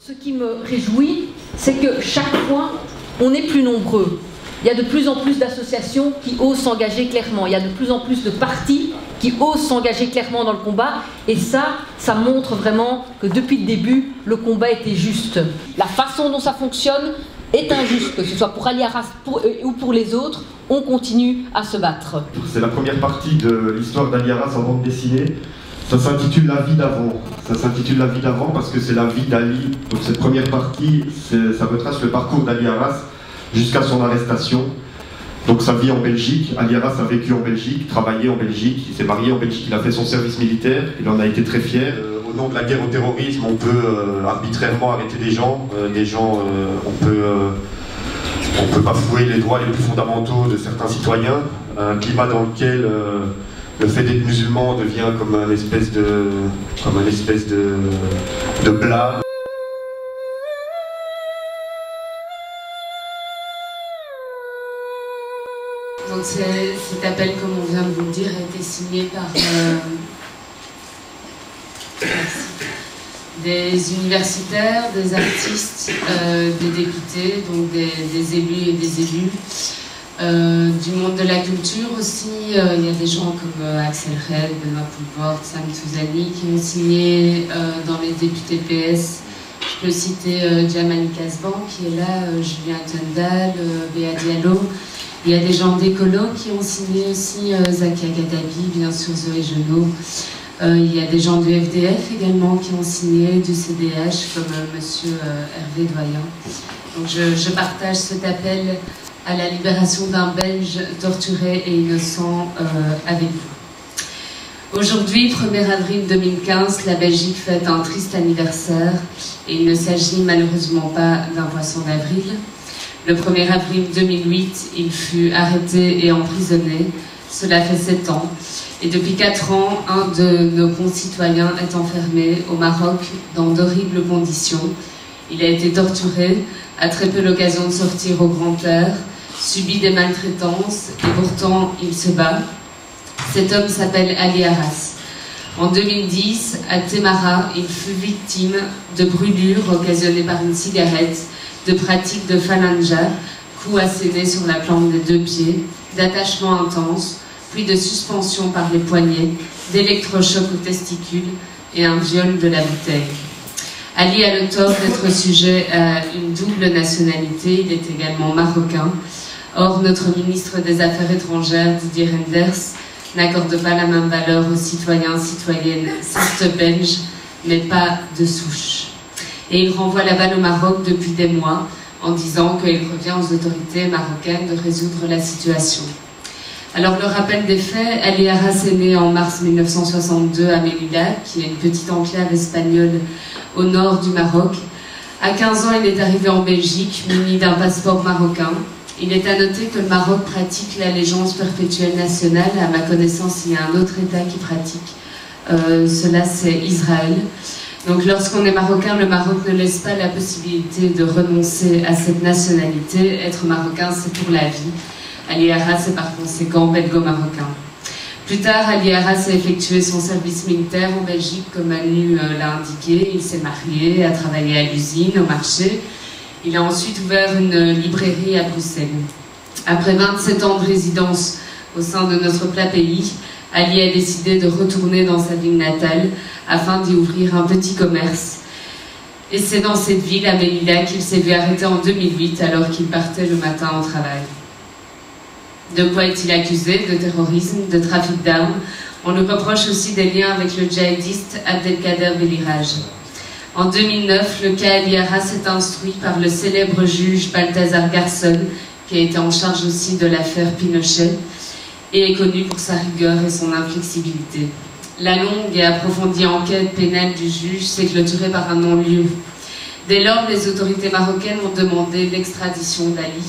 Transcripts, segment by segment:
Ce qui me réjouit, c'est que chaque fois, on est plus nombreux. Il y a de plus en plus d'associations qui osent s'engager clairement. Il y a de plus en plus de partis qui osent s'engager clairement dans le combat. Et ça montre vraiment que depuis le début, le combat était juste. La façon dont ça fonctionne est injuste, que ce soit pour Ali Arras ou pour les autres, on continue à se battre. C'est la première partie de l'histoire d'Ali Arras en bande dessinée. Ça s'intitule La vie d'avant. Ça s'intitule La vie d'avant parce que c'est la vie d'Ali. Donc cette première partie, ça retrace le parcours d'Ali Arras jusqu'à son arrestation. Donc sa vie en Belgique. Ali Arras a vécu en Belgique, travaillé en Belgique, il s'est marié en Belgique, il a fait son service militaire, il en a été très fier. Au nom de la guerre au terrorisme, on peut arbitrairement arrêter des gens. On peut bafouer les droits les plus fondamentaux de certains citoyens. Un climat dans lequel le fait d'être musulman devient comme un espèce de blâme. Donc cet appel, comme on vient de vous le dire, a été signé par des universitaires, des artistes, des députés, donc des élus et des élus. Du monde de la culture aussi, il y a des gens comme Axel Red, Benoît Poulvord, Sam Touzani qui ont signé dans les députés PS. Je peux citer Djamali Kasban qui est là, Julien Tundal, Béa Diallo. Il y a des gens d'écolo qui ont signé aussi, Zakia Gadabi, bien sûr Zoé Genot. Il y a des gens du FDF également qui ont signé, du CDH comme monsieur Hervé Doyen. Donc je partage cet appel à la libération d'un Belge torturé et innocent avec vous. Aujourd'hui, 1er avril 2015, la Belgique fête un triste anniversaire et il ne s'agit malheureusement pas d'un poisson d'avril. Le 1er avril 2008, il fut arrêté et emprisonné. Cela fait 7 ans. Et depuis 4 ans, un de nos concitoyens est enfermé au Maroc dans d'horribles conditions. Il a été torturé, a très peu l'occasion de sortir au grand air, subit des maltraitances et pourtant il se bat. Cet homme s'appelle Ali Arras. En 2010, à Temara, il fut victime de brûlures occasionnées par une cigarette, de pratiques de phalangia, coups assénés sur la plante des 2 pieds, d'attachements intenses, puis de suspension par les poignets, d'électrochocs aux testicules et un viol de la bouteille. Ali a le tort d'être sujet à une double nationalité, il est également marocain. Or, notre ministre des Affaires étrangères, Didier Reynders, n'accorde pas la même valeur aux citoyens, citoyennes, certes belges, mais pas de souche. Et il renvoie la balle au Maroc depuis des mois, en disant qu'il revient aux autorités marocaines de résoudre la situation. Alors, le rappel des faits, Ali Arras est né en mars 1962 à Melilla, qui est une petite enclave espagnole au nord du Maroc. À 15 ans, il est arrivé en Belgique, muni d'un passeport marocain. Il est à noter que le Maroc pratique l'allégeance perpétuelle nationale. À ma connaissance, il y a un autre État qui pratique cela, c'est Israël. Donc lorsqu'on est marocain, le Maroc ne laisse pas la possibilité de renoncer à cette nationalité. Être marocain, c'est pour la vie. Ali Arras est par conséquent belgo-marocain. Plus tard, Ali Arras a effectué son service militaire en Belgique, comme Manu l'a indiqué. Il s'est marié, a travaillé à l'usine, au marché. Il a ensuite ouvert une librairie à Bruxelles. Après 27 ans de résidence au sein de notre plat pays, Ali a décidé de retourner dans sa ville natale afin d'y ouvrir un petit commerce. Et c'est dans cette ville, à Melilla, qu'il s'est vu arrêter en 2008 alors qu'il partait le matin au travail. De quoi est-il accusé? De terrorisme, de trafic d'armes. On lui reproche aussi des liens avec le djihadiste Abdelkader Beliraj. En 2009, le cas Ali Arras est instruit par le célèbre juge Balthazar Garçon, qui a été en charge aussi de l'affaire Pinochet, et est connu pour sa rigueur et son inflexibilité. La longue et approfondie enquête pénale du juge s'est clôturée par un non-lieu. Dès lors, les autorités marocaines ont demandé l'extradition d'Ali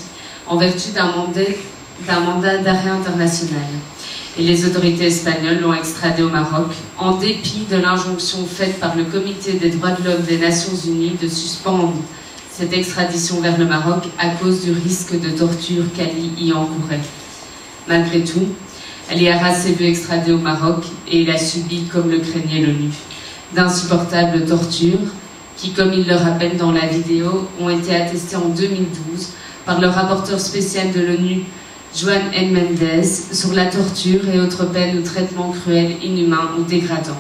en vertu d'un mandat d'arrêt international. Et les autorités espagnoles l'ont extradé au Maroc, en dépit de l'injonction faite par le Comité des droits de l'homme des Nations Unies de suspendre cette extradition vers le Maroc à cause du risque de torture qu'Ali y encourait. Malgré tout, Ali Arras s'est vu extradé au Maroc et il a subi, comme le craignait l'ONU, d'insupportables tortures qui, comme il le rappelle dans la vidéo, ont été attestés en 2012 par le rapporteur spécial de l'ONU, Juan N. Mendez, sur la torture et autres peines ou traitements cruels, inhumains ou dégradants.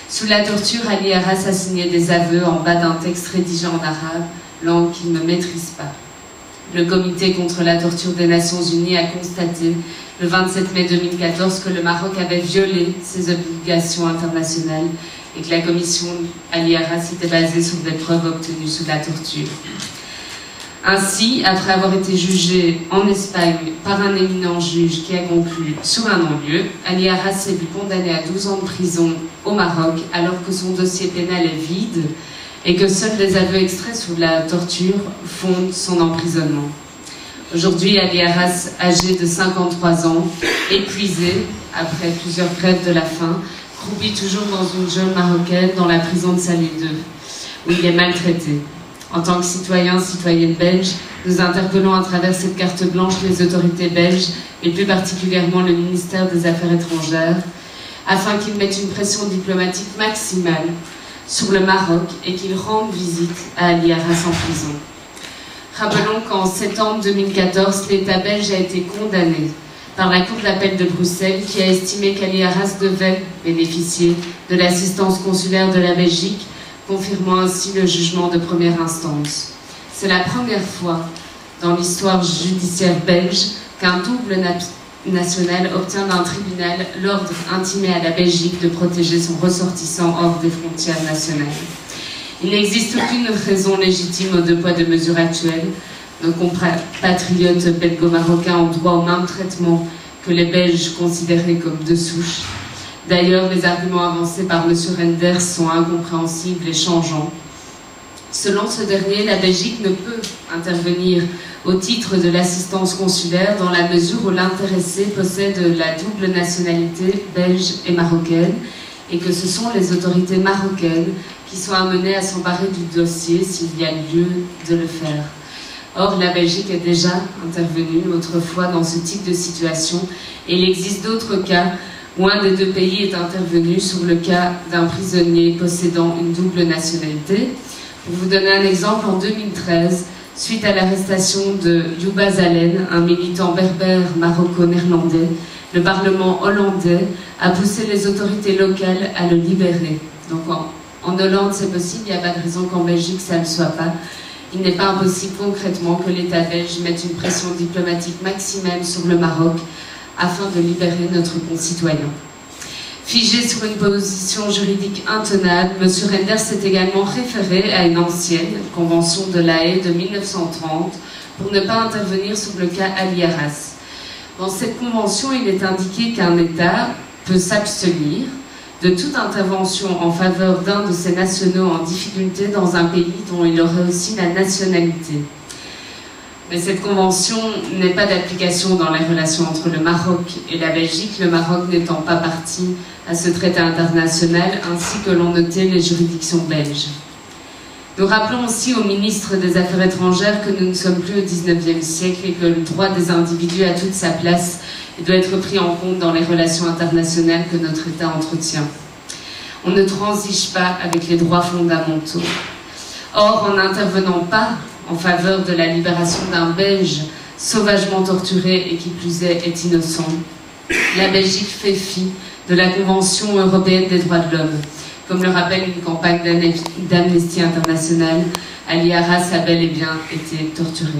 Sous la torture, Ali Arras a signé des aveux en bas d'un texte rédigé en arabe, langue qu'il ne maîtrise pas. Le Comité contre la torture des Nations Unies a constaté le 27 mai 2014 que le Maroc avait violé ses obligations internationales et que la commission Ali Arras était basée sur des preuves obtenues sous la torture. Ainsi, après avoir été jugé en Espagne par un éminent juge qui a conclu sur un non-lieu, Ali Arras s'est vu condamné à 12 ans de prison au Maroc alors que son dossier pénal est vide et que seuls les aveux extraits sous la torture fondent son emprisonnement. Aujourd'hui, Ali Arras, âgé de 53 ans, épuisé après plusieurs grèves de la faim, croupit toujours dans une geôle marocaine dans la prison de Salé II, où il est maltraité. En tant que citoyenne belge, nous interpellons à travers cette carte blanche les autorités belges, et plus particulièrement le ministère des Affaires étrangères, afin qu'ils mettent une pression diplomatique maximale sur le Maroc et qu'ils rendent visite à Ali Arras en prison. Rappelons qu'en septembre 2014, l'État belge a été condamné par la Cour d'appel de Bruxelles qui a estimé qu'Ali Arras devait bénéficier de l'assistance consulaire de la Belgique, confirmant ainsi le jugement de première instance. C'est la première fois dans l'histoire judiciaire belge qu'un double national obtient d'un tribunal l'ordre intimé à la Belgique de protéger son ressortissant hors des frontières nationales. Il n'existe aucune raison légitime aux deux poids deux mesures actuelles. Nos compatriotes belgo-marocains ont droit au même traitement que les Belges considérés comme de souche. D'ailleurs, les arguments avancés par M. Renders sont incompréhensibles et changeants. Selon ce dernier, la Belgique ne peut intervenir au titre de l'assistance consulaire dans la mesure où l'intéressé possède la double nationalité belge et marocaine et que ce sont les autorités marocaines qui sont amenées à s'emparer du dossier s'il y a lieu de le faire. Or, la Belgique est déjà intervenue autrefois dans ce type de situation et il existe d'autres cas où un des deux pays est intervenu sur le cas d'un prisonnier possédant une double nationalité. Pour vous donner un exemple, en 2013, suite à l'arrestation de Youba Zalen, un militant berbère maroco-néerlandais, le Parlement hollandais a poussé les autorités locales à le libérer. Donc en Hollande, c'est possible, il n'y a pas de raison qu'en Belgique, ça ne soit pas. Il n'est pas impossible concrètement que l'État belge mette une pression diplomatique maximale sur le Maroc afin de libérer notre concitoyen. Figé sur une position juridique intenable, M. Renders s'est également référé à une ancienne convention de La Haye de 1930 pour ne pas intervenir sur le cas Ali Arras. Dans cette convention, il est indiqué qu'un État peut s'abstenir de toute intervention en faveur d'un de ses nationaux en difficulté dans un pays dont il aurait aussi la nationalité. Mais cette convention n'est pas d'application dans les relations entre le Maroc et la Belgique, le Maroc n'étant pas partie à ce traité international, ainsi que l'ont noté les juridictions belges. Nous rappelons aussi au ministre des Affaires étrangères que nous ne sommes plus au XIXe siècle et que le droit des individus a toute sa place et doit être pris en compte dans les relations internationales que notre État entretient. On ne transige pas avec les droits fondamentaux. Or, en n'intervenant pas en faveur de la libération d'un Belge sauvagement torturé et qui plus est innocent, la Belgique fait fi de la Convention européenne des droits de l'homme. Comme le rappelle une campagne d'Amnesty International, Ali Arras a bel et bien été torturé.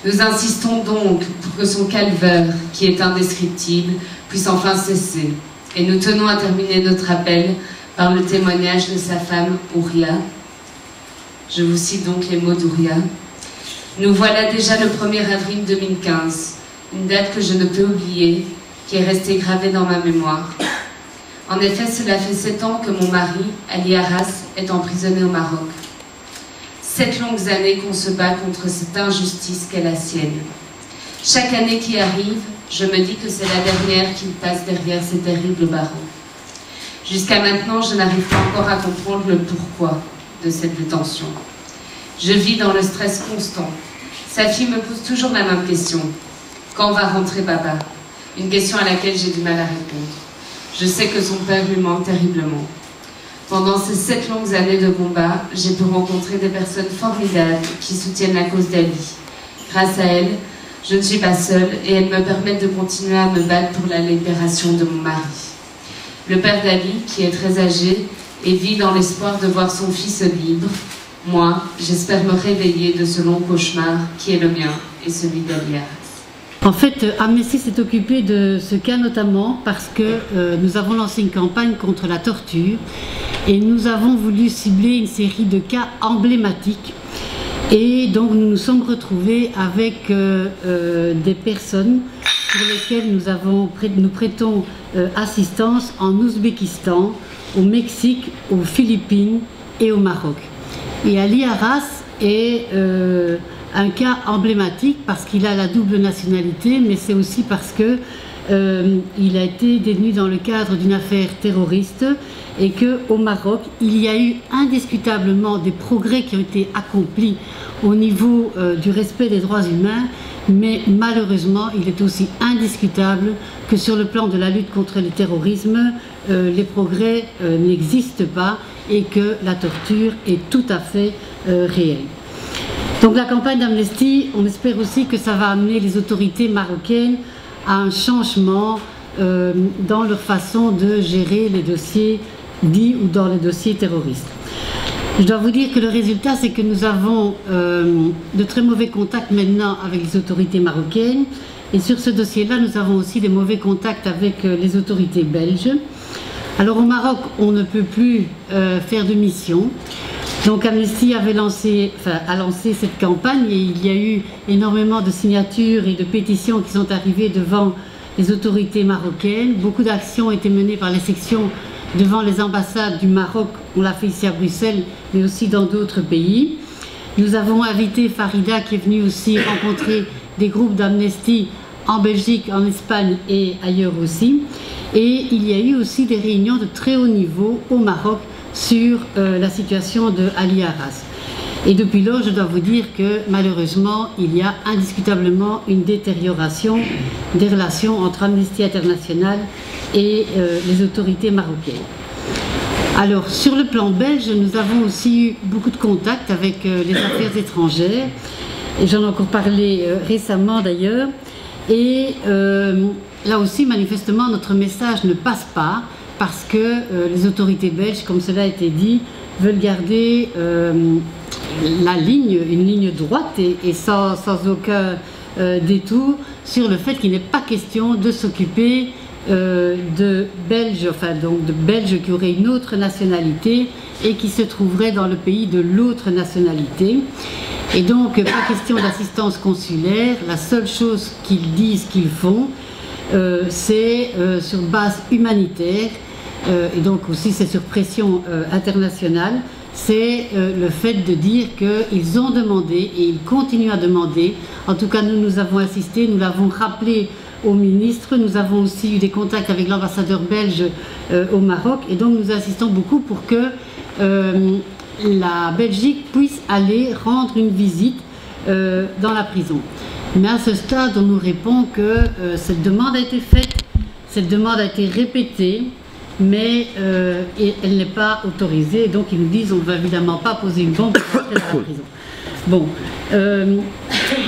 Nous insistons donc pour que son calvaire, qui est indescriptible, puisse enfin cesser. Et nous tenons à terminer notre appel par le témoignage de sa femme, Ouria. Je vous cite donc les mots d'Ouria. « Nous voilà déjà le 1er avril 2015, une date que je ne peux oublier, qui est restée gravée dans ma mémoire. En effet, cela fait 7 ans que mon mari, Ali Arras, est emprisonné au Maroc. 7 longues années qu'on se bat contre cette injustice qu'est la sienne. Chaque année qui arrive, je me dis que c'est la dernière qu'il passe derrière ces terribles barreaux. Jusqu'à maintenant, je n'arrive pas encore à comprendre le pourquoi de cette détention. Je vis dans le stress constant. Sa fille me pose toujours la même question. Quand va rentrer papa? Une question à laquelle j'ai du mal à répondre. Je sais que son père lui manque terriblement. Pendant ces 7 longues années de combat, j'ai pu rencontrer des personnes formidables qui soutiennent la cause d'Ali. Grâce à elles, je ne suis pas seule et elles me permettent de continuer à me battre pour la libération de mon mari. Le père d'Ali, qui est très âgé et vit dans l'espoir de voir son fils libre, moi, j'espère me réveiller de ce long cauchemar qui est le mien et celui d'Ali Arras. En fait, Amnesty s'est occupé de ce cas notamment parce que nous avons lancé une campagne contre la torture et nous avons voulu cibler une série de cas emblématiques. Et donc nous nous sommes retrouvés avec des personnes pour lesquelles nous prêtons assistance en Ouzbékistan, au Mexique, aux Philippines et au Maroc. Et Ali Arras est un cas emblématique parce qu'il a la double nationalité, mais c'est aussi parce que il a été détenu dans le cadre d'une affaire terroriste et qu'au Maroc, il y a eu indiscutablement des progrès qui ont été accomplis au niveau du respect des droits humains, mais malheureusement, il est aussi indiscutable que sur le plan de la lutte contre le terrorisme, les progrès n'existent pas et que la torture est tout à fait réelle. Donc la campagne d'Amnesty, on espère aussi que ça va amener les autorités marocaines à un changement dans leur façon de gérer les dossiers dits ou dans les dossiers terroristes. Je dois vous dire que le résultat, c'est que nous avons de très mauvais contacts maintenant avec les autorités marocaines. Et sur ce dossier-là, nous avons aussi des mauvais contacts avec les autorités belges. Alors au Maroc, on ne peut plus faire de mission. Donc Amnesty a lancé cette campagne et il y a eu énormément de signatures et de pétitions qui sont arrivées devant les autorités marocaines. Beaucoup d'actions ont été menées par les sections devant les ambassades du Maroc. On l'a fait ici à Bruxelles, mais aussi dans d'autres pays. Nous avons invité Farida qui est venue aussi rencontrer des groupes d'Amnesty en Belgique, en Espagne et ailleurs aussi. Et il y a eu aussi des réunions de très haut niveau au Maroc sur la situation de Ali Arras. Et depuis lors, je dois vous dire que malheureusement, il y a indiscutablement une détérioration des relations entre Amnesty International et les autorités marocaines. Alors, sur le plan belge, nous avons aussi eu beaucoup de contacts avec les affaires étrangères, et j'en ai encore parlé récemment d'ailleurs, et là aussi, manifestement, notre message ne passe pas, parce que les autorités belges, comme cela a été dit, veulent garder une ligne droite et sans aucun détour sur le fait qu'il n'est pas question de s'occuper de Belges, de Belges qui auraient une autre nationalité et qui se trouveraient dans le pays de l'autre nationalité. Et donc, pas question d'assistance consulaire. La seule chose qu'ils disent qu'ils font, c'est sur base humanitaire. Et donc aussi c'est sur pression internationale, c'est le fait de dire qu'ils ont demandé et ils continuent à demander, en tout cas nous avons insisté, nous l'avons rappelé au ministre, nous avons aussi eu des contacts avec l'ambassadeur belge au Maroc et donc nous insistons beaucoup pour que la Belgique puisse aller rendre une visite dans la prison. Mais à ce stade on nous répond que cette demande a été faite, cette demande a été répétée, mais elle n'est pas autorisée, donc ils nous disent on ne va évidemment pas poser une bombe pour rentrer dans la prison. Bon,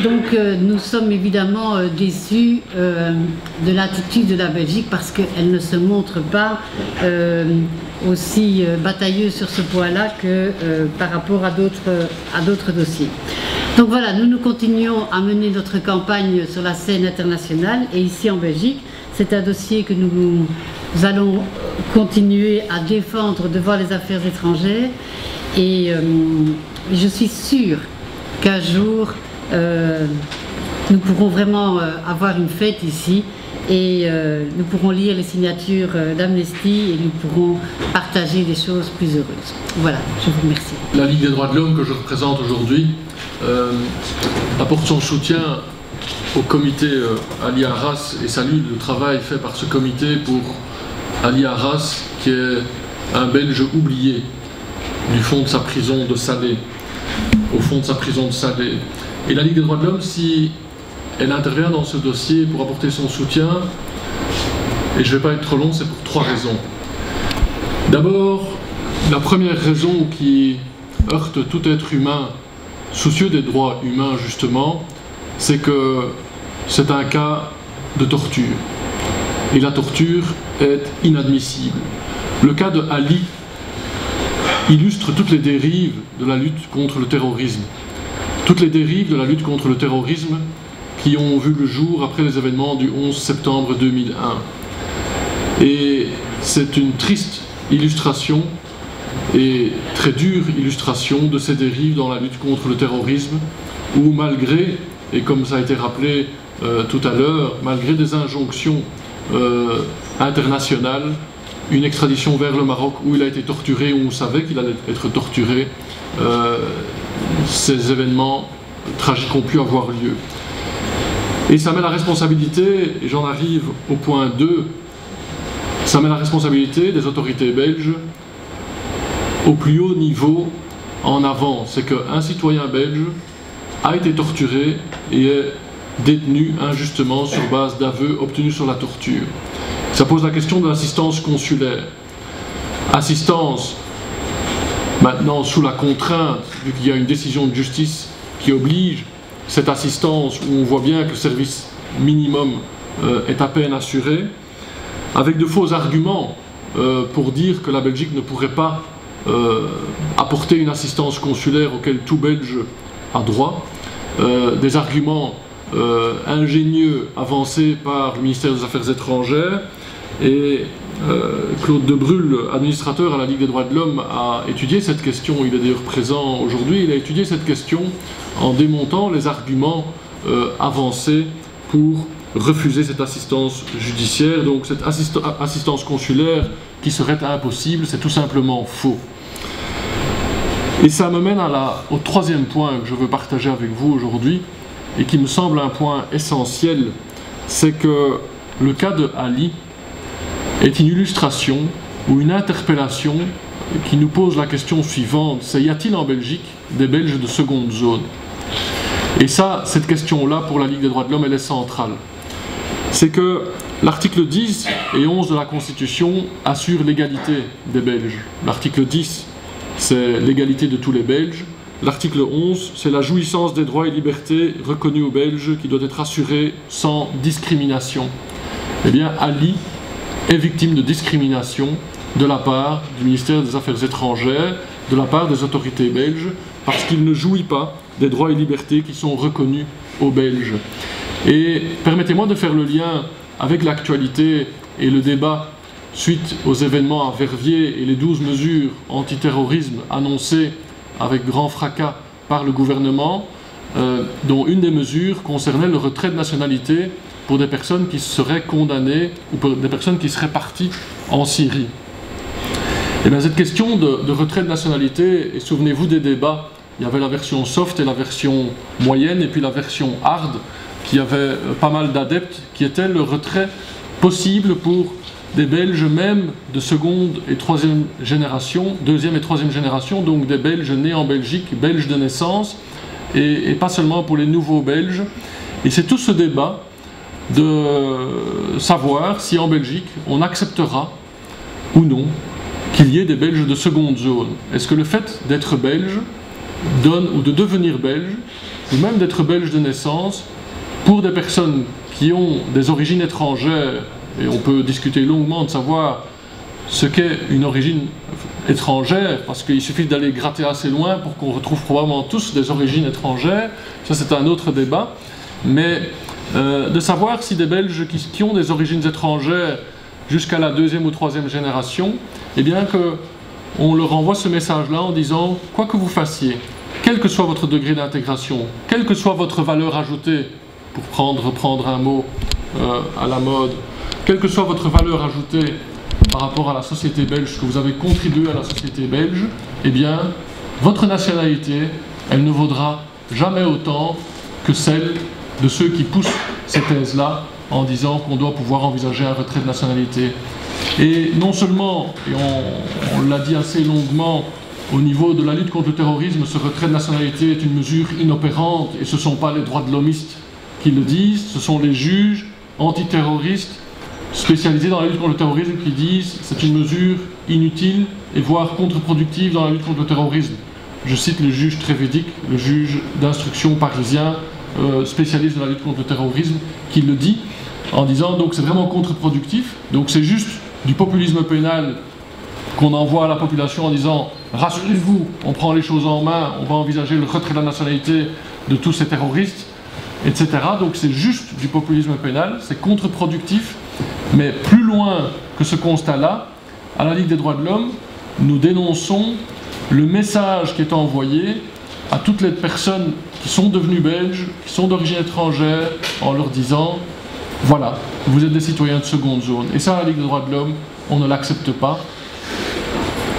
donc nous sommes évidemment déçus de l'attitude de la Belgique parce qu'elle ne se montre pas aussi batailleuse sur ce point-là que par rapport à d'autres dossiers. Donc voilà, nous continuons à mener notre campagne sur la scène internationale et ici en Belgique. C'est un dossier que nous allons continuer à défendre devant les affaires étrangères et je suis sûre qu'un jour nous pourrons vraiment avoir une fête ici et nous pourrons lire les signatures d'Amnesty et nous pourrons partager des choses plus heureuses. Voilà, je vous remercie. La Ligue des droits de l'homme que je représente aujourd'hui apporte son soutien au comité Ali Arras et salue le travail fait par ce comité pour Ali Arras, qui est un Belge oublié du fond de sa prison de Salé, au fond de sa prison de Salé. Et la Ligue des droits de l'homme, si elle intervient dans ce dossier pour apporter son soutien, et je ne vais pas être trop long, c'est pour 3 raisons. D'abord, La première raison qui heurte tout être humain, soucieux des droits humains justement, c'est que c'est un cas de torture. Et la torture est inadmissible. Le cas de Ali illustre toutes les dérives de la lutte contre le terrorisme. Toutes les dérives de la lutte contre le terrorisme qui ont vu le jour après les événements du 11 septembre 2001. Et c'est une triste illustration et très dure illustration de ces dérives dans la lutte contre le terrorisme, où malgré, et comme ça a été rappelé tout à l'heure, malgré des injonctions internationales, une extradition vers le Maroc où il a été torturé, où on savait qu'il allait être torturé, ces événements tragiques ont pu avoir lieu. Et ça met la responsabilité, et j'en arrive au point 2, ça met la responsabilité des autorités belges au plus haut niveau en avant. C'est qu'un citoyen belge a été torturé et est détenu injustement sur base d'aveux obtenus sur la torture. Ça pose la question de l'assistance consulaire. Assistance, maintenant sous la contrainte, vu qu'il y a une décision de justice qui oblige cette assistance, où on voit bien que le service minimum est à peine assuré, avec de faux arguments pour dire que la Belgique ne pourrait pas apporter une assistance consulaire auquel tout Belge a droit, des arguments ingénieux avancés par le ministère des Affaires étrangères, et Claude de Brul, administrateur à la Ligue des droits de l'homme, a étudié cette question, il est d'ailleurs présent aujourd'hui, il a étudié cette question en démontant les arguments avancés pour refuser cette assistance judiciaire. Donc cette assistance consulaire qui serait impossible, c'est tout simplement faux. Et ça me mène au troisième point que je veux partager avec vous aujourd'hui, et qui me semble un point essentiel, c'est que le cas de Ali est une illustration ou une interpellation qui nous pose la question suivante, c'est: y a-t-il en Belgique des Belges de seconde zone? Et ça, cette question-là, pour la Ligue des droits de l'homme, elle est centrale. C'est que l'article 10 et 11 de la Constitution assurent l'égalité des Belges. L'article 10, c'est l'égalité de tous les Belges. L'article 11, c'est la jouissance des droits et libertés reconnus aux Belges qui doit être assurée sans discrimination. Eh bien, Ali est victime de discrimination de la part du ministère des Affaires étrangères, de la part des autorités belges, parce qu'il ne jouit pas des droits et libertés qui sont reconnus aux Belges. Et permettez-moi de faire le lien avec l'actualité et le débat suite aux événements à Verviers et les 12 mesures antiterrorisme annoncées avec grand fracas par le gouvernement, dont une des mesures concernait le retrait de nationalité pour des personnes qui seraient condamnées ou pour des personnes qui seraient parties en Syrie. Et bien cette question de retrait de nationalité, et souvenez-vous des débats, il y avait la version soft et la version moyenne, et puis la version hard, qui avait pas mal d'adeptes, qui était le retrait possible pour des Belges même de seconde et troisième génération, deuxième et troisième génération, donc des Belges nés en Belgique, Belges de naissance, et pas seulement pour les nouveaux Belges. Et c'est tout ce débat de savoir si en Belgique on acceptera ou non qu'il y ait des Belges de seconde zone. Est-ce que le fait d'être belge donne, ou de devenir belge, ou même d'être belge de naissance, pour des personnes qui ont des origines étrangères, et on peut discuter longuement de savoir ce qu'est une origine étrangère, parce qu'il suffit d'aller gratter assez loin pour qu'on retrouve probablement tous des origines étrangères, ça c'est un autre débat, mais de savoir si des Belges qui ont des origines étrangères jusqu'à la deuxième ou troisième génération, eh bien qu'on leur envoie ce message-là en disant, quoi que vous fassiez, quel que soit votre degré d'intégration, quelle que soit votre valeur ajoutée, pour reprendre un mot à la mode, quelle que soit votre valeur ajoutée par rapport à la société belge, que vous avez contribué à la société belge, eh bien, votre nationalité, elle ne vaudra jamais autant que celle de ceux qui poussent ces thèses-là en disant qu'on doit pouvoir envisager un retrait de nationalité. Et non seulement, et on l'a dit assez longuement, au niveau de la lutte contre le terrorisme, ce retrait de nationalité est une mesure inopérante, et ce ne sont pas les droits de l'hommistes qui le disent, ce sont les juges antiterroristes spécialisés dans la lutte contre le terrorisme qui disent que c'est une mesure inutile et voire contre-productive dans la lutte contre le terrorisme. Je cite le juge Trévédic, le juge d'instruction parisien, spécialiste de la lutte contre le terrorisme, qui le dit en disant donc c'est vraiment contre-productif, donc c'est juste du populisme pénal qu'on envoie à la population en disant rassurez-vous, on prend les choses en main, on va envisager le retrait de la nationalité de tous ces terroristes, etc. Donc c'est juste du populisme pénal, c'est contre-productif, mais plus loin que ce constat-là, à la Ligue des droits de l'homme, nous dénonçons le message qui est envoyé à toutes les personnes qui sont devenues belges, qui sont d'origine étrangère, en leur disant voilà, vous êtes des citoyens de seconde zone. Et ça, à la Ligue des droits de l'homme, on ne l'accepte pas.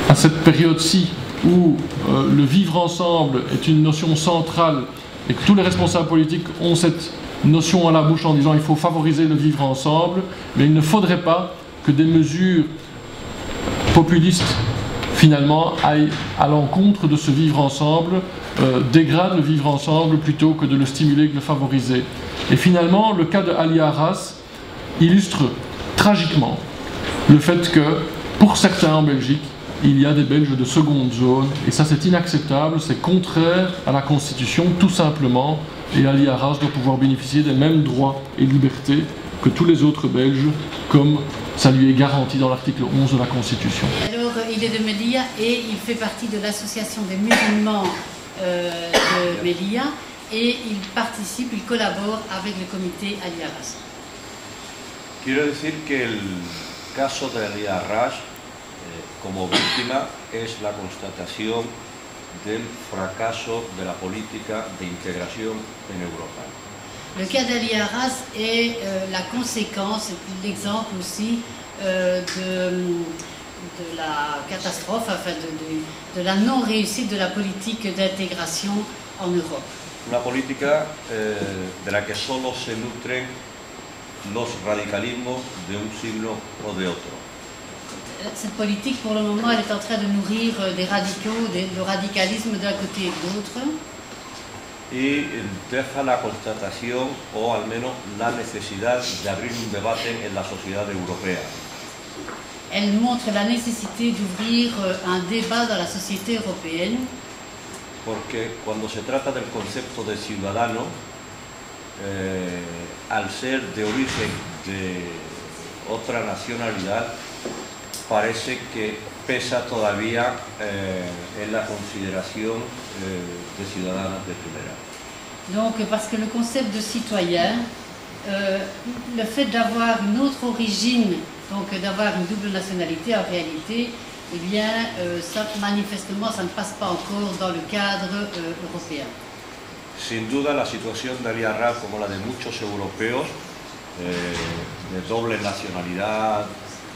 À cette période-ci, où le vivre ensemble est une notion centrale et que tous les responsables politiques ont cette notion à la bouche en disant il faut favoriser le vivre ensemble, mais il ne faudrait pas que des mesures populistes finalement aillent à l'encontre de ce vivre ensemble, dégradent le vivre ensemble plutôt que de le stimuler, que de le favoriser. Et finalement, le cas de Ali Arras illustre tragiquement le fait que, pour certains en Belgique, il y a des Belges de seconde zone, et ça c'est inacceptable, c'est contraire à la Constitution, tout simplement, et Ali Arras doit pouvoir bénéficier des mêmes droits et libertés que tous les autres Belges, comme ça lui est garanti dans l'article 11 de la Constitution. Alors, il est de Melilla et il fait partie de l'association des musulmans de Melilla, et il participe, il collabore avec le comité Ali Arras. Quiero decir que el caso de Ali Arras como víctima es la constatación del fracaso de la política de integración en Europa. Le cas d'Ali Arras est la conséquence et puis l'exemple aussi de la catastrophe, enfin de la non-réussite de la politique d'intégration en Europe. Una política de la que solo se nutren los radicalismos de un signo o de otro. Cette politique, pour le moment, elle est en train de nourrir des radicaux, le radicalisme d'un côté et de l'autre. Y deja la constatación, o al menos la necesidad de abrir un debate en la sociedad europea. Elle montre la nécessité d'ouvrir un débat dans la société européenne. Porque cuando se trata del concepto de ciudadano, al ser de origen de otra nacionalidad, parece que pesa todavía en la consideración de ciudadanos de primera. Donc, parce que le concept de citoyen, le fait d'avoir une autre origine, donc d'avoir une double nationalité en réalité, eh bien, ça, manifestement, ça ne passe pas encore dans le cadre européen. Sin duda, la situación de Ali Arras, como la de muchos europeos, de doble nacionalidad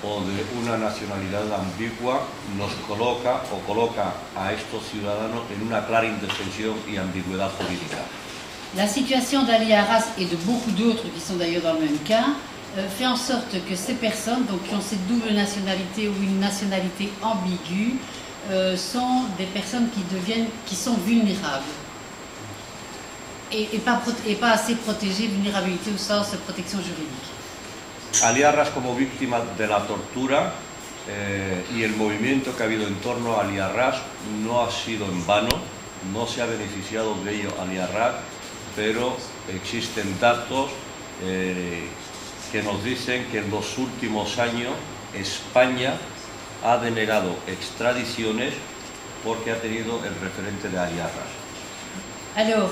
o de una nacionalidad ambigua, nos coloca o coloca a estos ciudadanos en una clara indefensión y ambigüedad jurídica. La situation d'Ali Arras et de beaucoup d'autres qui sont d'ailleurs dans le même cas fait en sorte que ces personnes, donc qui ont cette double nationalité ou une nationalité ambiguë, sont des personnes qui sont vulnérables et pas assez protégées, vulnérabilité au sens de protection juridique. Ali Arras como víctima de la tortura y el movimiento que ha habido en torno a Ali Arras no ha sido en vano, no se ha beneficiado de ello Ali Arras, pero existen datos que nos dicen que en los últimos años España ha denegado extradiciones porque ha tenido el referente de Ali Arras. Alors,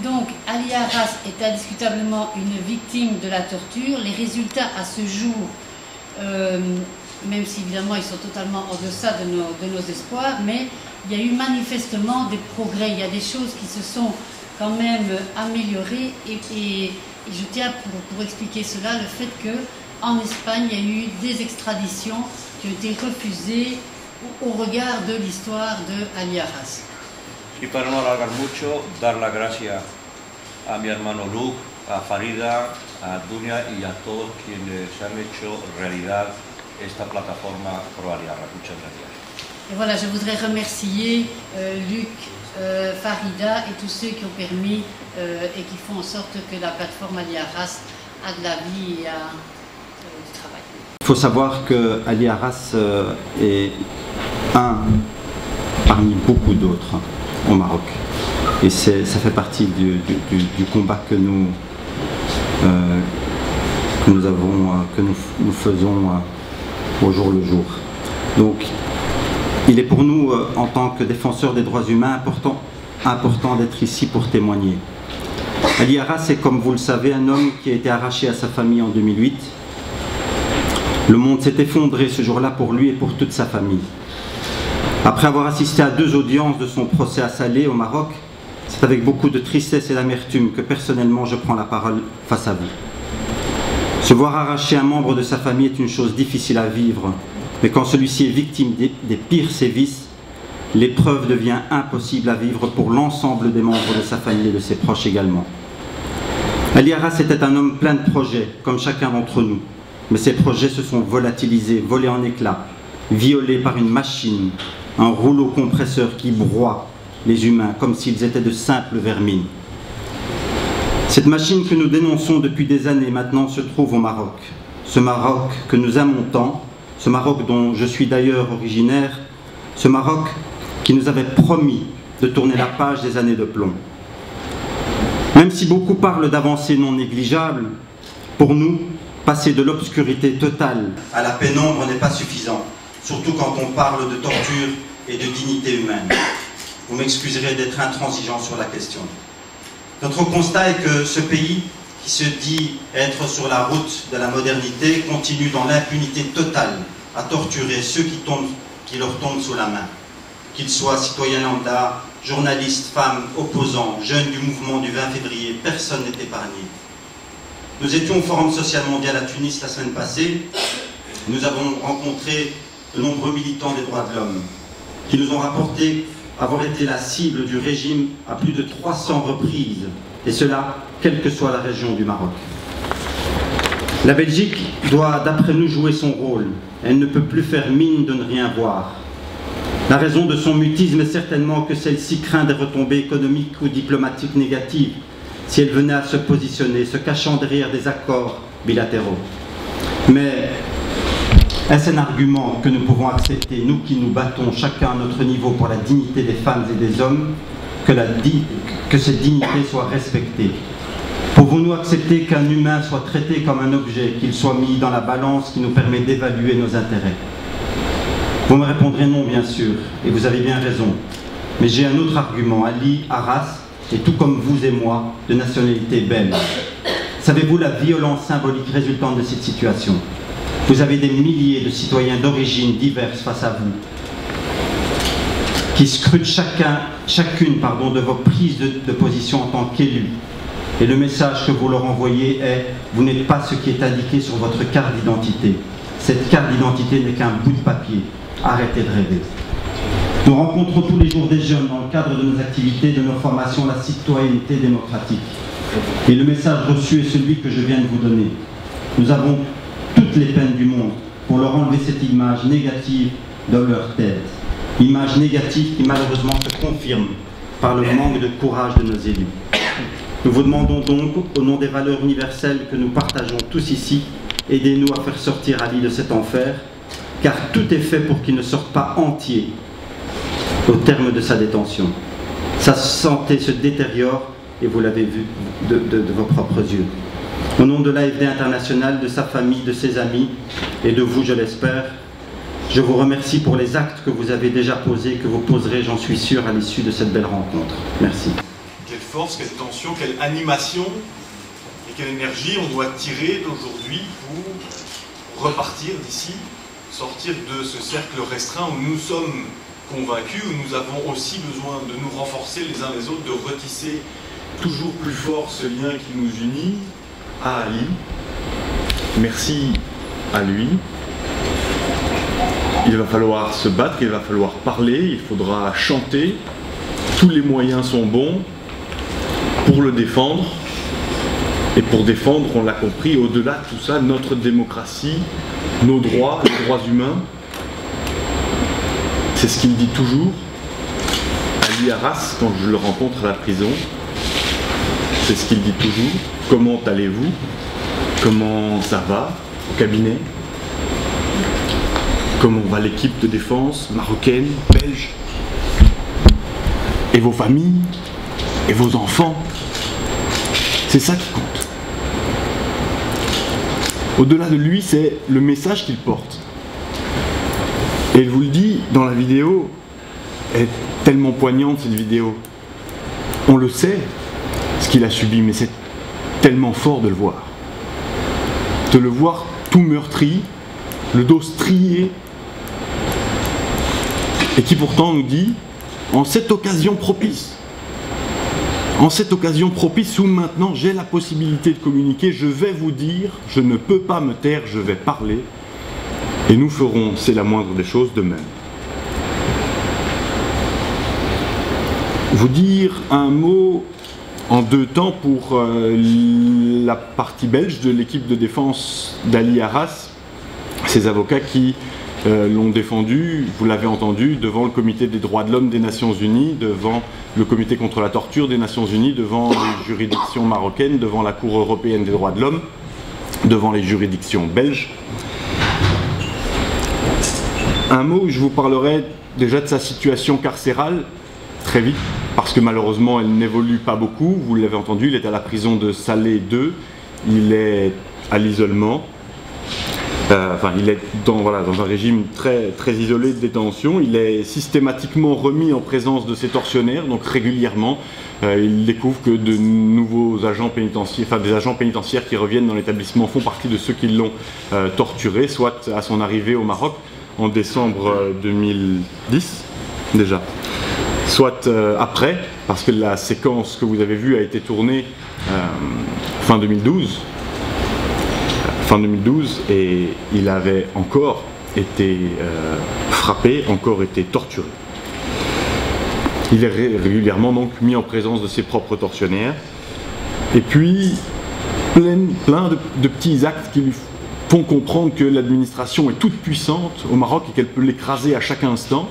donc Ali Arras est indiscutablement une victime de la torture. Les résultats à ce jour, même si évidemment ils sont totalement en deçà de nos espoirs, mais il y a eu manifestement des progrès, il y a des choses qui se sont quand même améliorées et je tiens pour expliquer cela le fait qu'en Espagne il y a eu des extraditions qui ont été refusées au regard de l'histoire de Ali Arras. Y para no alargar mucho, dar las gracias a mi hermano Luc, a Farida, a Dunia y a todos quienes han hecho realidad esta plataforma Pro Ali Arras. Muchas gracias. Et voilà, je voudrais remercier Luc, Farida et tous ceux qui ont permis et qui font en sorte que la plateforme Ali Arras a de la vie du travail. Il faut savoir que Ali Arras est un parmi beaucoup d'autres au Maroc. Et ça fait partie du combat que nous faisons au jour le jour. Donc, il est pour nous, en tant que défenseurs des droits humains, important d'être ici pour témoigner. Ali Arras est, comme vous le savez, un homme qui a été arraché à sa famille en 2008. Le monde s'est effondré ce jour-là pour lui et pour toute sa famille. Après avoir assisté à 2 audiences de son procès à Salé, au Maroc, c'est avec beaucoup de tristesse et d'amertume que personnellement je prends la parole face à vous. Se voir arracher un membre de sa famille est une chose difficile à vivre, mais quand celui-ci est victime des pires sévices, l'épreuve devient impossible à vivre pour l'ensemble des membres de sa famille et de ses proches également. Ali Arras était un homme plein de projets, comme chacun d'entre nous, mais ces projets se sont volatilisés, volés en éclats, violés par une machine, un rouleau compresseur qui broie les humains comme s'ils étaient de simples vermines. Cette machine que nous dénonçons depuis des années maintenant se trouve au Maroc. Ce Maroc que nous aimons tant, ce Maroc dont je suis d'ailleurs originaire, ce Maroc qui nous avait promis de tourner la page des années de plomb. Même si beaucoup parlent d'avancées non négligeables, pour nous, passer de l'obscurité totale à la pénombre n'est pas suffisant, surtout quand on parle de torture et de dignité humaine. Vous m'excuserez d'être intransigeant sur la question. Notre constat est que ce pays, qui se dit être sur la route de la modernité, continue dans l'impunité totale à torturer ceux qui leur tombent sous la main. Qu'ils soient citoyens lambda, journalistes, femmes, opposants, jeunes du mouvement du 20 février, personne n'est épargné. Nous étions au Forum social mondial à Tunis la semaine passée. Nous avons rencontré de nombreux militants des droits de l'homme qui nous ont rapporté avoir été la cible du régime à plus de 300 reprises, et cela, quelle que soit la région du Maroc. La Belgique doit, d'après nous, jouer son rôle. Elle ne peut plus faire mine de ne rien voir. La raison de son mutisme est certainement que celle-ci craint des retombées économiques ou diplomatiques négatives si elle venait à se positionner, se cachant derrière des accords bilatéraux. Mais est-ce un argument que nous pouvons accepter, nous qui nous battons chacun à notre niveau pour la dignité des femmes et des hommes, que cette dignité soit respectée? Pouvons-nous accepter qu'un humain soit traité comme un objet, qu'il soit mis dans la balance qui nous permet d'évaluer nos intérêts? Vous me répondrez non, bien sûr, et vous avez bien raison. Mais j'ai un autre argument. Ali Arras est, tout comme vous et moi, de nationalité belge. Savez-vous la violence symbolique résultante de cette situation? Vous avez des milliers de citoyens d'origines diverses face à vous, qui scrutent chacune de vos prises de position en tant qu'élus. Et le message que vous leur envoyez est « Vous n'êtes pas ce qui est indiqué sur votre carte d'identité. Cette carte d'identité n'est qu'un bout de papier. Arrêtez de rêver. » Nous rencontrons tous les jours des jeunes dans le cadre de nos activités, de nos formations, la citoyenneté démocratique. Et le message reçu est celui que je viens de vous donner. Nous avons toutes les peines du monde pour leur enlever cette image négative dans leur tête. Image négative qui malheureusement se confirme par le manque de courage de nos élus. Nous vous demandons donc, au nom des valeurs universelles que nous partageons tous ici, aidez-nous à faire sortir Ali de cet enfer, car tout est fait pour qu'il ne sorte pas entier au terme de sa détention. Sa santé se détériore, et vous l'avez vu de vos propres yeux. Au nom de l'AFD International, de sa famille, de ses amis, et de vous, je l'espère, je vous remercie pour les actes que vous avez déjà posés et que vous poserez, j'en suis sûr, à l'issue de cette belle rencontre. Merci. Quelle force, quelle tension, quelle animation et quelle énergie on doit tirer d'aujourd'hui pour repartir d'ici, sortir de ce cercle restreint où nous sommes convaincus, où nous avons aussi besoin de nous renforcer les uns les autres, de retisser toujours plus fort ce lien qui nous unit à Ali. Merci à lui. Il va falloir se battre, il va falloir parler, il faudra chanter. Tous les moyens sont bons pour le défendre. Et pour défendre, on l'a compris, au-delà de tout ça, notre démocratie, nos droits, les droits humains. C'est ce qu'il dit toujours. Ali Arras, quand je le rencontre à la prison, c'est ce qu'il dit toujours. Comment allez-vous? Comment ça va? au cabinet? Comment va l'équipe de défense marocaine, belge? Et vos familles? Et vos enfants? C'est ça qui compte. Au-delà de lui, c'est le message qu'il porte. Et il vous le dit dans la vidéo, elle est tellement poignante cette vidéo. On le sait, ce qu'il a subi, mais c'est tellement fort de le voir. De le voir tout meurtri, le dos strié, et qui pourtant nous dit, en cette occasion propice où maintenant j'ai la possibilité de communiquer, je vais vous dire, je ne peux pas me taire, je vais parler, et nous ferons, c'est la moindre des choses, de même. Vous dire un mot en 2 temps pour la partie belge de l'équipe de défense d'Ali Arras, ces avocats qui l'ont défendu, vous l'avez entendu, devant le comité des droits de l'homme des Nations Unies, devant le comité contre la torture des Nations Unies, devant les juridictions marocaines, devant la Cour européenne des droits de l'homme, devant les juridictions belges. Un mot où je vous parlerai déjà de sa situation carcérale, très vite, parce que malheureusement elle n'évolue pas beaucoup. Vous l'avez entendu, il est à la prison de Salé 2, il est à l'isolement, il est dans un régime très isolé de détention. Il est systématiquement remis en présence de ses tortionnaires, donc régulièrement. Il découvre que de nouveaux agents pénitentiaires, des agents pénitentiaires qui reviennent dans l'établissement font partie de ceux qui l'ont torturé, soit à son arrivée au Maroc en décembre 2010 déjà, soit après, parce que la séquence que vous avez vue a été tournée fin 2012, et il avait encore été frappé, encore été torturé. Il est régulièrement donc mis en présence de ses propres tortionnaires, et puis plein de petits actes qui lui font comprendre que l'administration est toute puissante au Maroc et qu'elle peut l'écraser à chaque instant.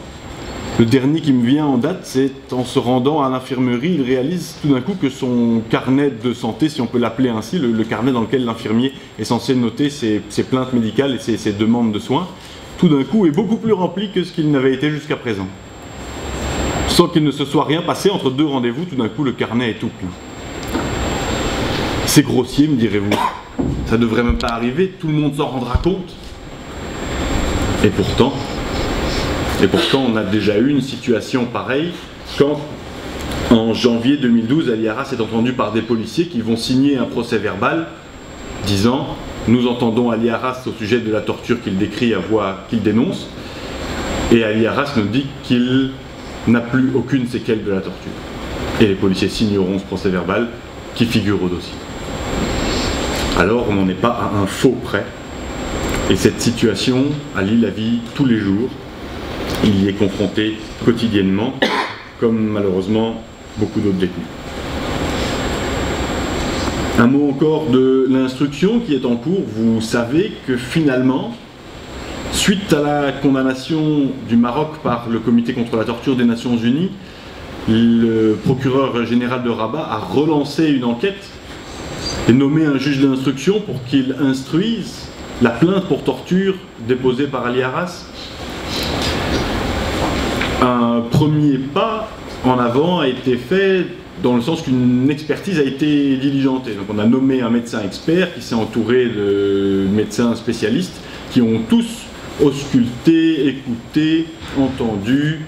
Le dernier qui me vient en date, c'est en se rendant à l'infirmerie, il réalise tout d'un coup que son carnet de santé, si on peut l'appeler ainsi, le carnet dans lequel l'infirmier est censé noter ses plaintes médicales et ses demandes de soins, tout d'un coup est beaucoup plus rempli que ce qu'il n'avait été jusqu'à présent. Sans qu'il ne se soit rien passé entre 2 rendez-vous, tout d'un coup le carnet est tout plein. C'est grossier, me direz-vous. Ça devrait même pas arriver, tout le monde s'en rendra compte. Et pourtant, on a déjà eu une situation pareille quand, en janvier 2012, Ali Arras est entendu par des policiers qui vont signer un procès verbal disant « Nous entendons Ali Arras au sujet de la torture qu'il décrit à voix qu'il dénonce » et Ali Arras nous dit qu'il n'a plus aucune séquelle de la torture. Et les policiers signeront ce procès verbal qui figure au dossier. Alors on n'en est pas à un faux près. Et cette situation, Ali la vit tous les jours. Il y est confronté quotidiennement, comme malheureusement beaucoup d'autres détenus. Un mot encore de l'instruction qui est en cours. Vous savez que finalement, suite à la condamnation du Maroc par le comité contre la torture des Nations Unies, le procureur général de Rabat a relancé une enquête et nommé un juge d'instruction pour qu'il instruise la plainte pour torture déposée par Ali Arras. Un premier pas en avant a été fait dans le sens qu'une expertise a été diligentée. Donc on a nommé un médecin expert qui s'est entouré de médecins spécialistes qui ont tous ausculté, écouté, entendu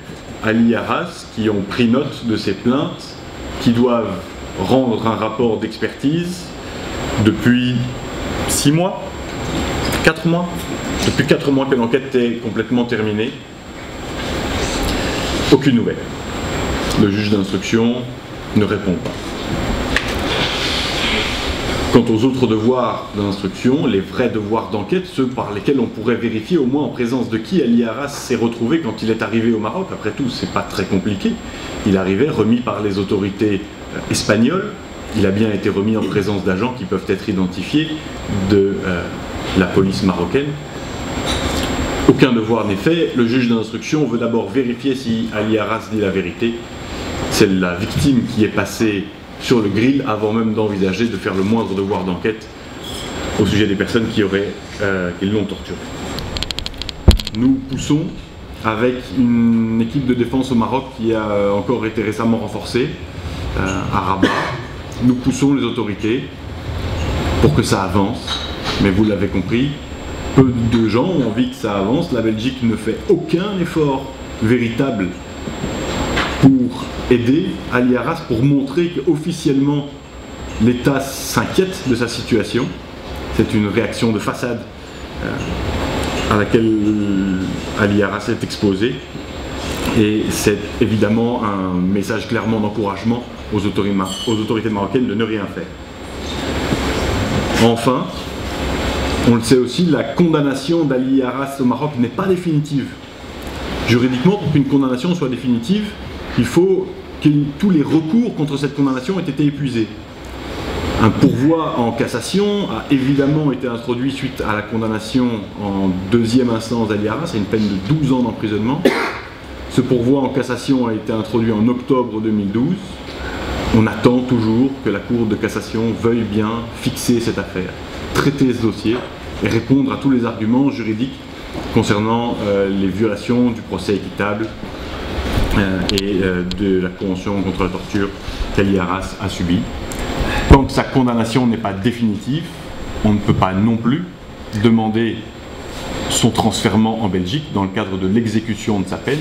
Ali Arras, qui ont pris note de ses plaintes, qui doivent rendre un rapport d'expertise depuis 6 mois, 4 mois. Depuis 4 mois que l'enquête est complètement terminée. Aucune nouvelle. Le juge d'instruction ne répond pas. Quant aux autres devoirs d'instruction, les vrais devoirs d'enquête, ceux par lesquels on pourrait vérifier au moins en présence de qui Ali Arras s'est retrouvé quand il est arrivé au Maroc, après tout, c'est pas très compliqué. Il arrivait remis par les autorités espagnoles, il a bien été remis en présence d'agents qui peuvent être identifiés de la police marocaine. Aucun devoir n'est fait, le juge d'instruction veut d'abord vérifier si Ali Arras dit la vérité. C'est la victime qui est passée sur le grill avant même d'envisager de faire le moindre devoir d'enquête au sujet des personnes qui l'ont torturé. Nous poussons avec une équipe de défense au Maroc qui a encore été récemment renforcée à Rabat. Nous poussons les autorités pour que ça avance, mais vous l'avez compris, peu de gens ont envie que ça avance. La Belgique ne fait aucun effort véritable pour aider Ali Arras, pour montrer qu'officiellement l'État s'inquiète de sa situation. C'est une réaction de façade à laquelle Ali Arras est exposé, et c'est évidemment un message clairement d'encouragement aux autorités marocaines de ne rien faire. Enfin, on le sait aussi, la condamnation d'Ali Arras au Maroc n'est pas définitive. Juridiquement, pour qu'une condamnation soit définitive, il faut que tous les recours contre cette condamnation aient été épuisés. Un pourvoi en cassation a évidemment été introduit suite à la condamnation en deuxième instance d'Ali Arras, c'est une peine de 12 ans d'emprisonnement. Ce pourvoi en cassation a été introduit en octobre 2012. On attend toujours que la Cour de cassation veuille bien fixer cette affaire, traiter ce dossier et répondre à tous les arguments juridiques concernant les violations du procès équitable et de la Convention contre la torture qu'Ali Arras a subie. Tant que sa condamnation n'est pas définitive, on ne peut pas non plus demander son transfèrement en Belgique dans le cadre de l'exécution de sa peine.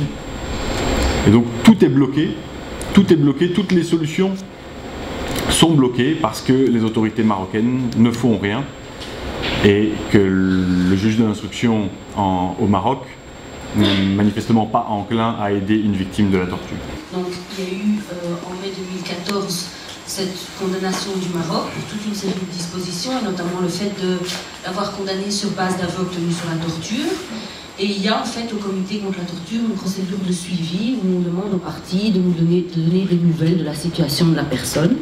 Et donc tout est bloqué, toutes les solutions sont bloquées parce que les autorités marocaines ne font rien et que le juge de l'instruction au Maroc n'est manifestement pas enclin à aider une victime de la torture. Donc il y a eu en mai 2014 cette condamnation du Maroc pour toute une série de dispositions, et notamment le fait d'avoir condamné sur base d'aveux obtenus sur la torture. Et il y a en fait au comité contre la torture une procédure de suivi où on demande aux parties de nous donner des nouvelles de la situation de la personne.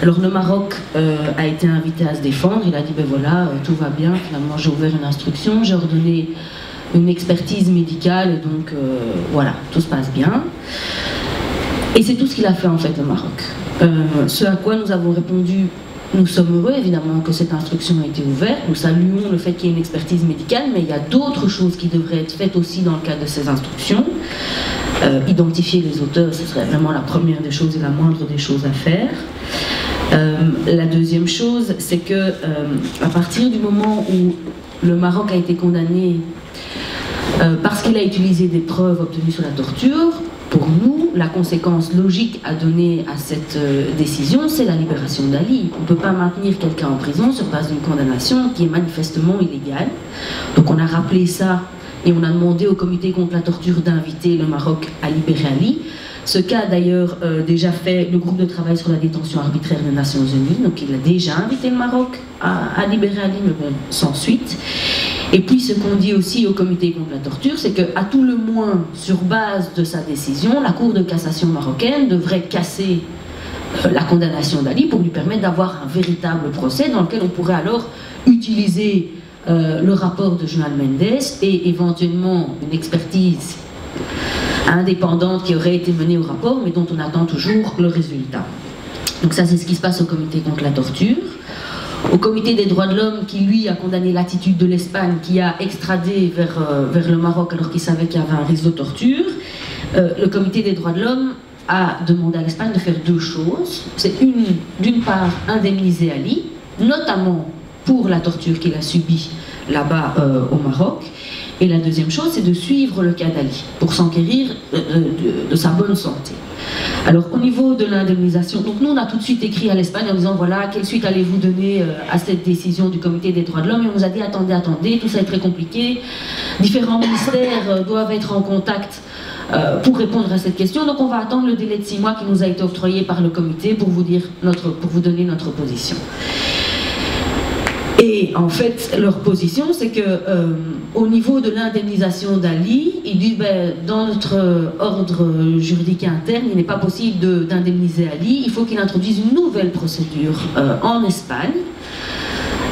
Alors le Maroc a été invité à se défendre, il a dit ben voilà, tout va bien, finalement j'ai ouvert une instruction, j'ai ordonné une expertise médicale et donc voilà, tout se passe bien. Et c'est tout ce qu'il a fait en fait le Maroc. Ce à quoi nous avons répondu: nous sommes heureux évidemment que cette instruction ait été ouverte, nous saluons le fait qu'il y ait une expertise médicale, mais il y a d'autres choses qui devraient être faites aussi dans le cadre de ces instructions. Identifier les auteurs, ce serait vraiment la première des choses et la moindre des choses à faire. La deuxième chose, c'est que à partir du moment où le Maroc a été condamné parce qu'il a utilisé des preuves obtenues sur la torture, pour nous, la conséquence logique à donner à cette décision, c'est la libération d'Ali. On ne peut pas maintenir quelqu'un en prison sur base d'une condamnation qui est manifestement illégale. Donc on a rappelé ça et on a demandé au comité contre la torture d'inviter le Maroc à libérer Ali. Ce qu'a d'ailleurs déjà fait le groupe de travail sur la détention arbitraire des Nations Unies. Donc il a déjà invité le Maroc à libérer Ali, mais bon, sans suite. Et puis ce qu'on dit aussi au comité contre la torture, c'est qu'à tout le moins, sur base de sa décision, la Cour de cassation marocaine devrait casser la condamnation d'Ali pour lui permettre d'avoir un véritable procès dans lequel on pourrait alors utiliser le rapport de Joan Mendes et éventuellement une expertise indépendante qui aurait été menée au rapport, mais dont on attend toujours le résultat. Donc ça, c'est ce qui se passe au comité contre la torture. Au comité des droits de l'homme, qui lui a condamné l'attitude de l'Espagne, qui a extradé vers le Maroc alors qu'il savait qu'il y avait un risque de torture, le comité des droits de l'homme a demandé à l'Espagne de faire deux choses. C'est d'une part indemniser Ali, notamment pour la torture qu'il a subie là-bas au Maroc, et la deuxième chose, c'est de suivre le cas d'Ali pour s'enquérir de sa bonne santé. Alors au niveau de l'indemnisation, donc nous on a tout de suite écrit à l'Espagne en disant voilà, quelle suite allez-vous donner à cette décision du comité des droits de l'homme, et on nous a dit attendez, tout ça est très compliqué, différents ministères doivent être en contact pour répondre à cette question, donc on va attendre le délai de 6 mois qui nous a été octroyé par le comité pour vous donner notre position. Et en fait, leur position, c'est que au niveau de l'indemnisation d'Ali, ils disent dans notre ordre juridique interne, il n'est pas possible d'indemniser Ali, il faut qu'il introduise une nouvelle procédure en Espagne,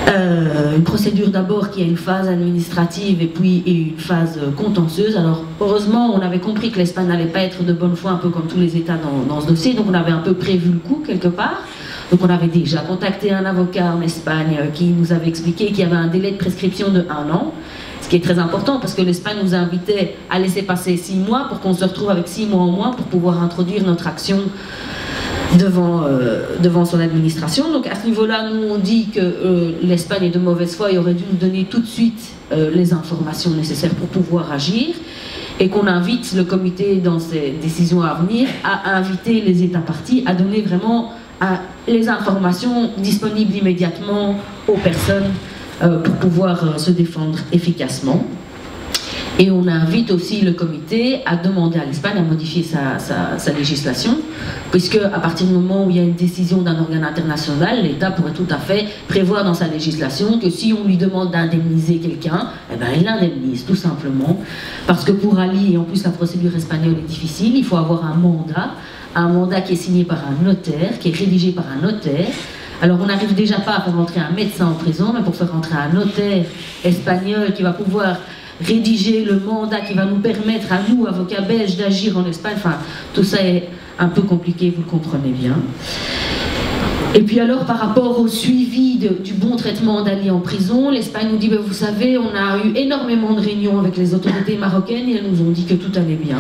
Une procédure d'abord qui a une phase administrative et puis une phase contentieuse. Alors heureusement, on avait compris que l'Espagne n'allait pas être de bonne foi, un peu comme tous les États dans ce dossier, donc on avait un peu prévu le coup quelque part. Donc on avait déjà contacté un avocat en Espagne qui nous avait expliqué qu'il y avait un délai de prescription de 1 an, ce qui est très important parce que l'Espagne nous invitait à laisser passer 6 mois pour qu'on se retrouve avec 6 mois en moins pour pouvoir introduire notre action devant son administration. Donc à ce niveau-là, nous on dit que l'Espagne est de mauvaise foi et aurait dû nous donner tout de suite les informations nécessaires pour pouvoir agir, et qu'on invite le comité dans ses décisions à venir à inviter les États parties à donner vraiment les informations disponibles immédiatement aux personnes pour pouvoir se défendre efficacement. Et on invite aussi le comité à demander à l'Espagne à modifier sa législation, puisque à partir du moment où il y a une décision d'un organe international, l'État pourrait tout à fait prévoir dans sa législation que si on lui demande d'indemniser quelqu'un, eh ben, il l'indemnise tout simplement. Parce que pour Ali, et en plus la procédure espagnole est difficile, il faut avoir un mandat qui est signé par un notaire, qui est rédigé par un notaire. Alors on n'arrive déjà pas à faire rentrer un médecin en prison, mais pour faire rentrer un notaire espagnol qui va pouvoir rédiger le mandat qui va nous permettre à nous, avocats belges, d'agir en Espagne, enfin tout ça est un peu compliqué, vous le comprenez bien. Et puis alors par rapport au suivi du bon traitement d'Ali en prison, l'Espagne nous dit, ben, vous savez, on a eu énormément de réunions avec les autorités marocaines et elles nous ont dit que tout allait bien.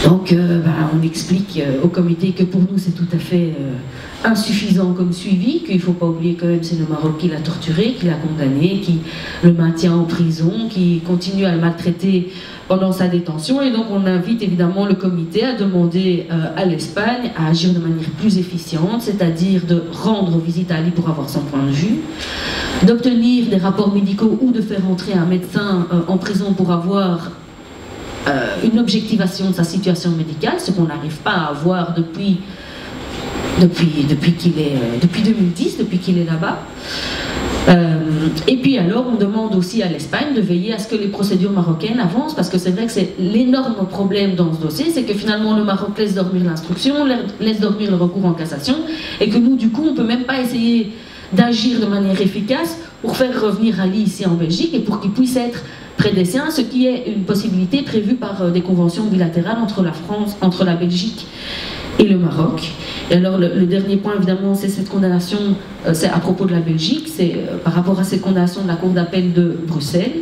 Donc on explique au comité que pour nous c'est tout à fait insuffisant comme suivi, qu'il ne faut pas oublier quand même c'est le Maroc qui l'a torturé, qui l'a condamné, qui le maintient en prison, qui continue à le maltraiter pendant sa détention, et donc on invite évidemment le comité à demander à l'Espagne à agir de manière plus efficiente, c'est-à-dire de rendre visite à Ali pour avoir son point de vue, d'obtenir des rapports médicaux ou de faire entrer un médecin en prison pour avoir une objectivation de sa situation médicale, ce qu'on n'arrive pas à avoir depuis 2010, depuis qu'il est là-bas. Et puis alors, on demande aussi à l'Espagne de veiller à ce que les procédures marocaines avancent, parce que c'est vrai que c'est l'énorme problème dans ce dossier, c'est que finalement le Maroc laisse dormir l'instruction, laisse dormir le recours en cassation, et que nous, du coup, on ne peut même pas essayer d'agir de manière efficace pour faire revenir Ali ici en Belgique et pour qu'il puisse être près des siens, ce qui est une possibilité prévue par des conventions bilatérales entre la France, entre la Belgique et le Maroc. Et alors le dernier point évidemment, c'est cette condamnation, c'est à propos de la Belgique, c'est par rapport à cette condamnation de la Cour d'appel de Bruxelles.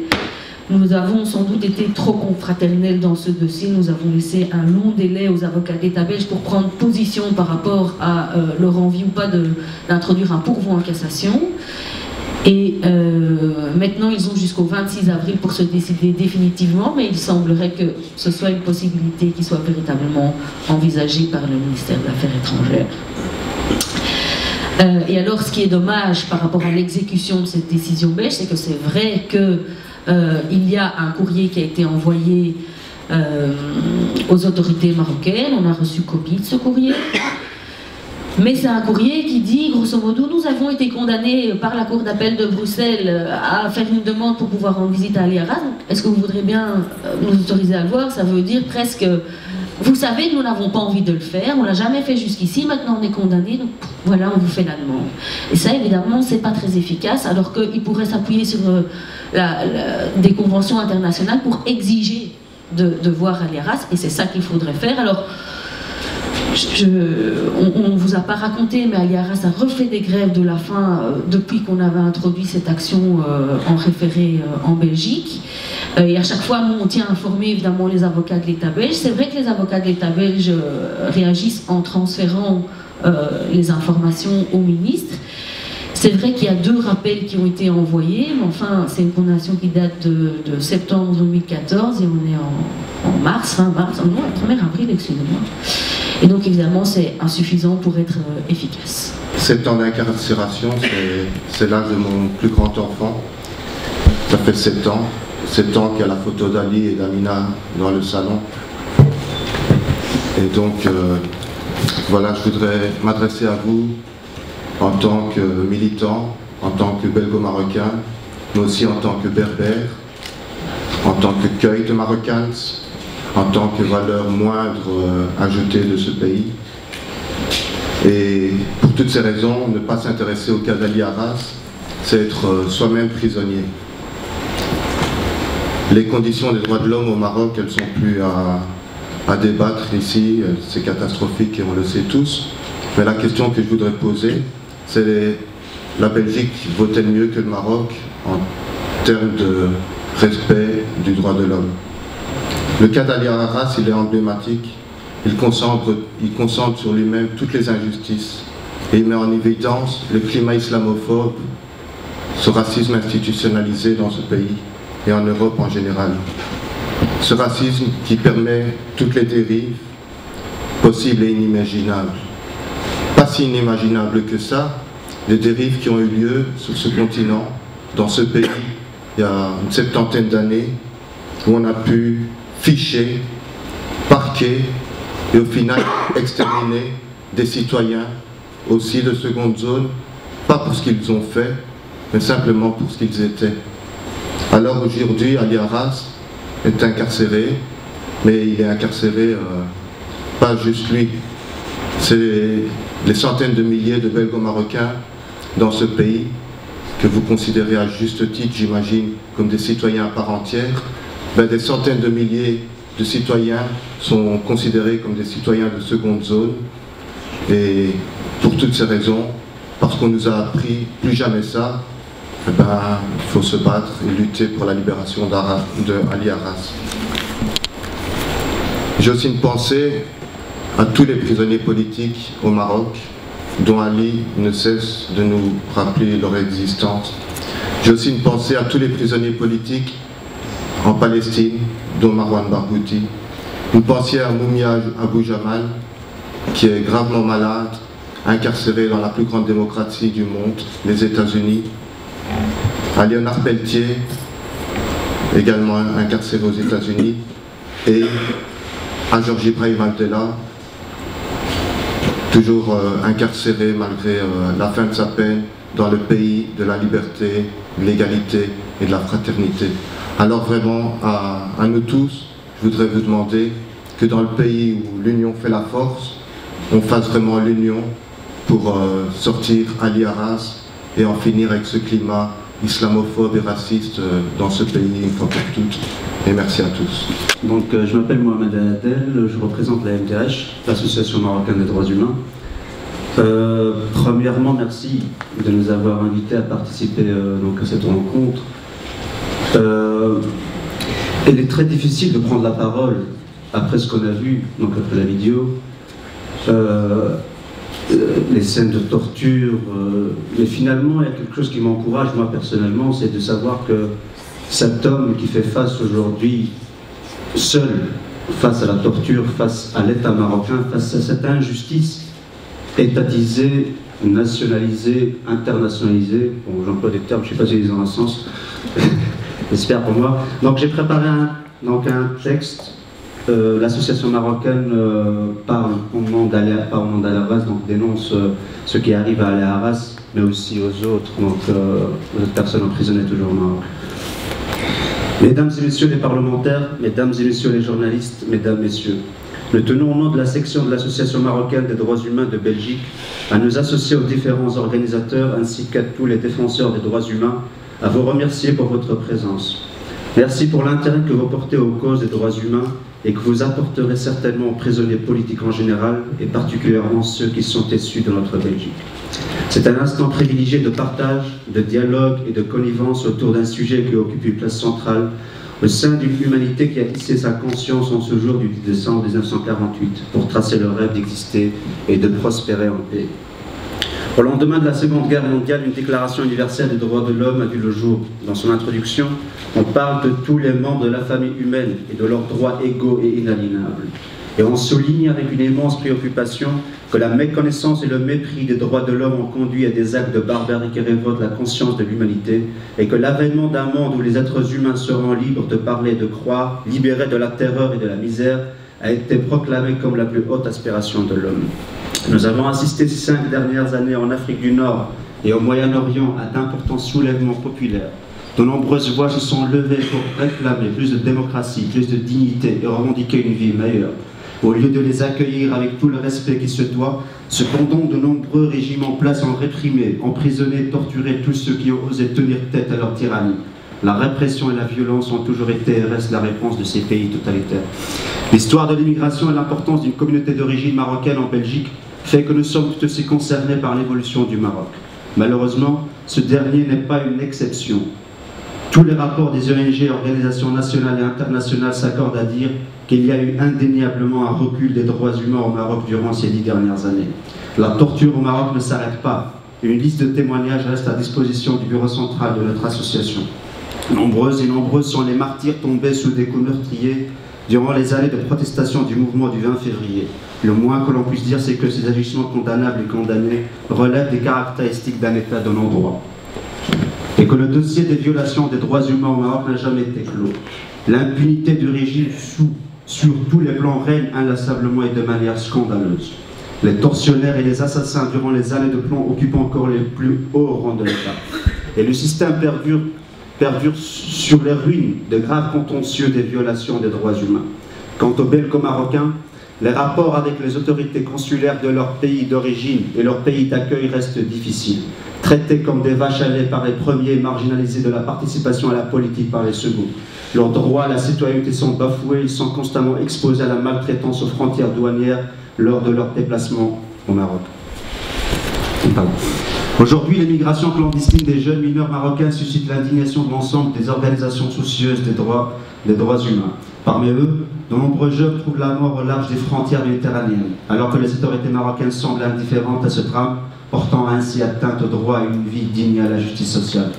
Nous avons sans doute été trop confraternels dans ce dossier, nous avons laissé un long délai aux avocats d'État belges pour prendre position par rapport à leur envie ou pas d'introduire un pourvoi en cassation. Et maintenant, ils ont jusqu'au 26 avril pour se décider définitivement, mais il semblerait que ce soit une possibilité qui soit véritablement envisagée par le ministère des Affaires étrangères. Et alors, ce qui est dommage par rapport à l'exécution de cette décision belge, c'est que c'est vrai qu'il y a un courrier qui a été envoyé aux autorités marocaines, on a reçu copie de ce courrier. Mais c'est un courrier qui dit, grosso modo, nous avons été condamnés par la Cour d'appel de Bruxelles à faire une demande pour pouvoir rendre visite à Ali Arras. Est-ce que vous voudrez bien nous autoriser à le voir? Ça veut dire presque, vous savez que nous n'avons pas envie de le faire, on ne l'a jamais fait jusqu'ici, maintenant on est condamné, donc voilà, on vous fait la demande. Et ça, évidemment, c'est pas très efficace, alors qu'il pourrait s'appuyer sur des conventions internationales pour exiger de voir Ali Arras, et c'est ça qu'il faudrait faire. Alors, on ne vous a pas raconté, mais Ali Arras a refait des grèves de la faim depuis qu'on avait introduit cette action en référé en Belgique. Et à chaque fois, nous, on tient à informer évidemment les avocats de l'État belge. C'est vrai que les avocats de l'État belge réagissent en transférant les informations au ministre. C'est vrai qu'il y a 2 rappels qui ont été envoyés, mais enfin, c'est une condamnation qui date de septembre 2014 et on est en mars, fin mars, non, 1er avril, excusez-moi. Et donc évidemment c'est insuffisant pour être efficace. 7 ans d'incarcération, c'est l'âge de mon plus grand enfant. Ça fait 7 ans. 7 ans qu'il y a la photo d'Ali et d'Amina dans le salon. Et donc voilà, je voudrais m'adresser à vous en tant que militant, en tant que belgo-marocain, mais aussi en tant que berbère, en tant que cueil de Marocains, en tant que valeur moindre ajoutée de ce pays. Et pour toutes ces raisons, ne pas s'intéresser au cas d'Ali Arras, c'est être soi-même prisonnier. Les conditions des droits de l'homme au Maroc, elles ne sont plus à débattre ici, c'est catastrophique et on le sait tous. Mais la question que je voudrais poser, c'est la Belgique vaut-elle mieux que le Maroc en termes de respect du droit de l'homme? Le cas d'Ali Arras, il est emblématique. Il concentre sur lui-même toutes les injustices et il met en évidence le climat islamophobe, ce racisme institutionnalisé dans ce pays et en Europe en général. Ce racisme qui permet toutes les dérives possibles et inimaginables. Pas si inimaginables que ça, des dérives qui ont eu lieu sur ce continent, dans ce pays, il y a une 70aine d'années, où on a pu ficher, parquer et au final exterminer des citoyens aussi de seconde zone, pas pour ce qu'ils ont fait, mais simplement pour ce qu'ils étaient. Alors aujourd'hui, Ali Arras est incarcéré, mais il est incarcéré pas juste lui. C'est les centaines de milliers de Belgo-Marocains dans ce pays, que vous considérez à juste titre, j'imagine, comme des citoyens à part entière. Des centaines de milliers de citoyens sont considérés comme des citoyens de seconde zone. Et pour toutes ces raisons, parce qu'on nous a appris plus jamais ça, il faut se battre et lutter pour la libération d'Ali Arras. J'ai aussi une pensée à tous les prisonniers politiques au Maroc, dont Ali ne cesse de nous rappeler leur existence. J'ai aussi une pensée à tous les prisonniers politiques en Palestine, dont Marwan Barghouti. Une pensée à Moumia Abou Jamal, qui est gravement malade, incarcéré dans la plus grande démocratie du monde, les États-Unis. À Léonard Pelletier, également incarcéré aux États-Unis. Et à Georges Ibrahim Abdellah, toujours incarcéré malgré la fin de sa peine dans le pays de la liberté, de l'égalité et de la fraternité. Alors vraiment, à nous tous, je voudrais vous demander que dans le pays où l'union fait la force, on fasse vraiment l'union pour sortir Ali Arras et en finir avec ce climat islamophobe et raciste dans ce pays une fois pour toutes. Et merci à tous. Donc je m'appelle Mohamed Adel, je représente la MDH, l'Association marocaine des droits humains. Premièrement, merci de nous avoir invités à participer donc à cette rencontre. Il est très difficile de prendre la parole après ce qu'on a vu, donc après la vidéo, les scènes de torture, mais finalement il y a quelque chose qui m'encourage moi personnellement, c'est de savoir que cet homme qui fait face aujourd'hui seul face à la torture, face à l'État marocain, face à cette injustice étatisée, nationalisée, internationalisée, bon j'emploie des termes, je ne sais pas si ils ont un sens, j'espère pour moi. Donc j'ai préparé un texte. L'association marocaine parle au nom d'Ali Arras, donc dénonce ce qui arrive à Ali Arras, mais aussi aux autres, donc aux autres personnes emprisonnées toujours au Maroc. Mesdames et messieurs les parlementaires, mesdames et messieurs les journalistes, mesdames, messieurs, nous tenons au nom de la section de l'Association marocaine des droits humains de Belgique à nous associer aux différents organisateurs ainsi qu'à tous les défenseurs des droits humains à vous remercier pour votre présence. Merci pour l'intérêt que vous portez aux causes des droits humains et que vous apporterez certainement aux prisonniers politiques en général et particulièrement ceux qui sont issus de notre Belgique. C'est un instant privilégié de partage, de dialogue et de connivence autour d'un sujet qui occupe une place centrale au sein d'une humanité qui a hissé sa conscience en ce jour du 10 décembre 1948 pour tracer le rêve d'exister et de prospérer en paix. Au lendemain de la Seconde Guerre mondiale, une déclaration universelle des droits de l'homme a vu le jour. Dans son introduction, on parle de tous les membres de la famille humaine et de leurs droits égaux et inaliénables. Et on souligne avec une immense préoccupation que la méconnaissance et le mépris des droits de l'homme ont conduit à des actes de barbarie qui révoltent la conscience de l'humanité et que l'avènement d'un monde où les êtres humains seront libres de parler et de croire, libérés de la terreur et de la misère, a été proclamé comme la plus haute aspiration de l'homme. Nous avons assisté ces 5 dernières années en Afrique du Nord et au Moyen-Orient à d'importants soulèvements populaires. De nombreuses voix se sont levées pour réclamer plus de démocratie, plus de dignité et revendiquer une vie meilleure. Au lieu de les accueillir avec tout le respect qui se doit, cependant de nombreux régimes en place ont réprimé, emprisonné, torturé tous ceux qui ont osé tenir tête à leur tyrannie. La répression et la violence ont toujours été et restent la réponse de ces pays totalitaires. L'histoire de l'immigration et l'importance d'une communauté d'origine marocaine en Belgique fait que nous sommes tout aussi concernés par l'évolution du Maroc. Malheureusement, ce dernier n'est pas une exception. Tous les rapports des ONG et organisations nationales et internationales s'accordent à dire qu'il y a eu indéniablement un recul des droits humains au Maroc durant ces 10 dernières années. La torture au Maroc ne s'arrête pas et une liste de témoignages reste à disposition du bureau central de notre association. Nombreuses et nombreuses sont les martyrs tombés sous des coups meurtriers durant les années de protestation du mouvement du 20 février. Le moins que l'on puisse dire, c'est que ces agissements condamnables et condamnés relèvent des caractéristiques d'un État de non-droit. Et que le dossier des violations des droits humains au Maroc n'a jamais été clos. L'impunité du régime sur tous les plans règne inlassablement et de manière scandaleuse. Les tortionnaires et les assassins durant les années de plomb occupent encore les plus hauts rangs de l'État. Et le système perdure sur les ruines de graves contentieux des violations des droits humains. Quant aux belgo-marocains, les rapports avec les autorités consulaires de leur pays d'origine et leur pays d'accueil restent difficiles. Traités comme des vaches à lait par les premiers et marginalisés de la participation à la politique par les seconds. Leurs droits à la citoyenneté sont bafoués, ils sont constamment exposés à la maltraitance aux frontières douanières lors de leur déplacement au Maroc. Aujourd'hui, l'émigration clandestine des jeunes mineurs marocains suscite l'indignation de l'ensemble des organisations soucieuses des droits humains. Parmi eux, de nombreux jeunes trouvent la mort au large des frontières méditerranéennes, alors que les autorités marocaines semblent indifférentes à ce drame, portant ainsi atteinte au droit à une vie digne et à la justice sociale.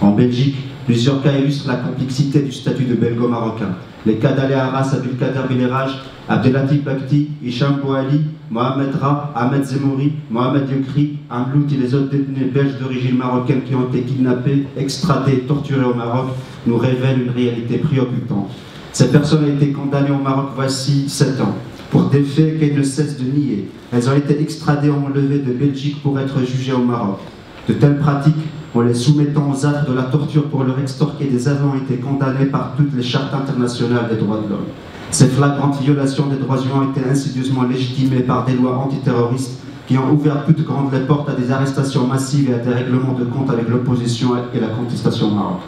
En Belgique, plusieurs cas illustrent la complexité du statut de belgo-marocain. Les cas d'Ali Arras, Abdelkader Beliraj, Abdelatif Bakti, Hicham Bouali, Mohamed Ra, Ahmed Zemouri, Mohamed Yokri, Amlout et les autres détenus belges d'origine marocaine qui ont été kidnappés, extradés, torturés au Maroc nous révèlent une réalité préoccupante. Ces personnes ont été condamnées au Maroc voici 7 ans, pour des faits qu'elles ne cessent de nier. Elles ont été extradées en enlevées de Belgique pour être jugées au Maroc. De telles pratiques, en les soumettant aux actes de la torture pour leur extorquer des avants, ont été condamnées par toutes les chartes internationales des droits de l'homme. Ces flagrantes violations des droits humains ont été insidieusement légitimées par des lois antiterroristes qui ont ouvert toutes grandes les portes à des arrestations massives et à des règlements de compte avec l'opposition et la contestation au Maroc.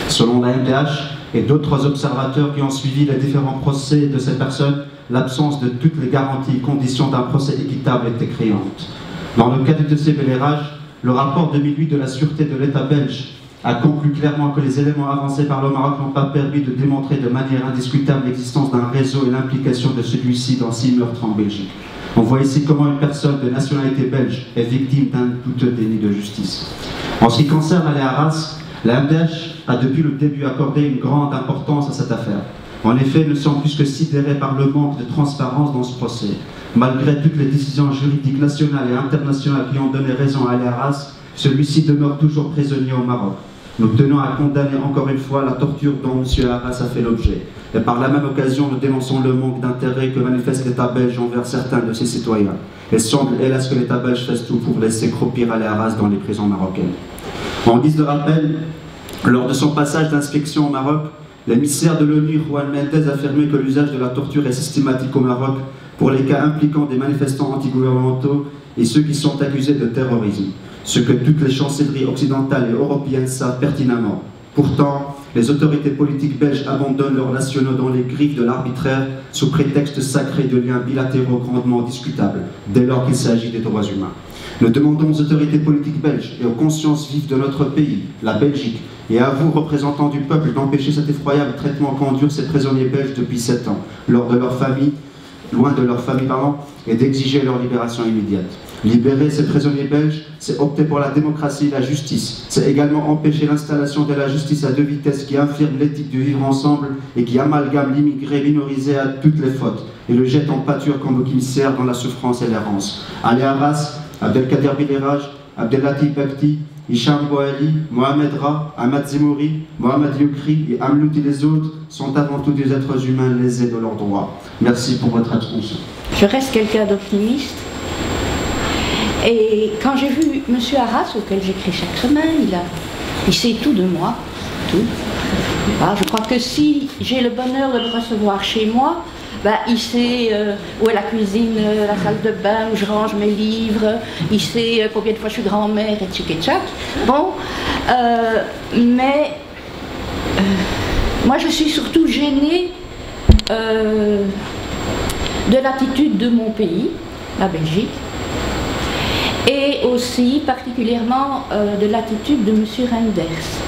Selon la MDH et d'autres observateurs qui ont suivi les différents procès de ces personnes, l'absence de toutes les garanties et conditions d'un procès équitable était criante. Dans le cas de ces Beliraj, le rapport 2008 de la Sûreté de l'État belge a conclu clairement que les éléments avancés par le Maroc n'ont pas permis de démontrer de manière indiscutable l'existence d'un réseau et l'implication de celui-ci dans 6 meurtres en Belgique. On voit ici comment une personne de nationalité belge est victime d'un douteux déni de justice. En ce qui concerne Ali Arras, la MDH a depuis le début accordé une grande importance à cette affaire. En effet, nous sommes plus que sidérés par le manque de transparence dans ce procès. Malgré toutes les décisions juridiques nationales et internationales qui ont donné raison à Ali Arras, celui-ci demeure toujours prisonnier au Maroc. Nous tenons à condamner encore une fois la torture dont M. Arras a fait l'objet. Et par la même occasion, nous dénonçons le manque d'intérêt que manifeste l'État belge envers certains de ses citoyens. Il semble, hélas, que l'État belge fasse tout pour laisser croupir Ali Arras dans les prisons marocaines. En guise de rappel, lors de son passage d'inspection au Maroc, l'émissaire de l'ONU, Juan Méndez, a affirmé que l'usage de la torture est systématique au Maroc pour les cas impliquant des manifestants antigouvernementaux et ceux qui sont accusés de terrorisme, ce que toutes les chancelleries occidentales et européennes savent pertinemment. Pourtant, les autorités politiques belges abandonnent leurs nationaux dans les griffes de l'arbitraire sous prétexte sacré de liens bilatéraux grandement discutables, dès lors qu'il s'agit des droits humains. Nous demandons aux autorités politiques belges et aux consciences vives de notre pays, la Belgique, et à vous, représentants du peuple, d'empêcher cet effroyable traitement qu'endurent ces prisonniers belges depuis 7 ans, loin de leur famille, et d'exiger leur libération immédiate. Libérer ces prisonniers belges, c'est opter pour la démocratie et la justice. C'est également empêcher l'installation de la justice à 2 vitesses qui infirme l'éthique du vivre ensemble et qui amalgame l'immigré minorisé à toutes les fautes et le jette en pâture comme émissaire dans la souffrance et l'errance. Ali Arras, Abdelkader Beliraj, Abdelatif Bakti, Hicham Bouali, Mohamed Ra, Ahmed Zemouri, Mohamed Yokri et Amlout et les autres sont avant tout des êtres humains lésés de leurs droits. Merci pour votre attention. Je reste quelqu'un d'optimiste. Et quand j'ai vu M. Arras, auquel j'écris chaque semaine, il sait tout de moi, tout. Ah, je crois que si j'ai le bonheur de le recevoir chez moi, il sait où est la cuisine, la salle de bain, où je range mes livres, il sait combien de fois je suis grand-mère, et tchic et tchac. Bon, mais moi je suis surtout gênée de l'attitude de mon pays, la Belgique, et aussi particulièrement de l'attitude de M. Reinders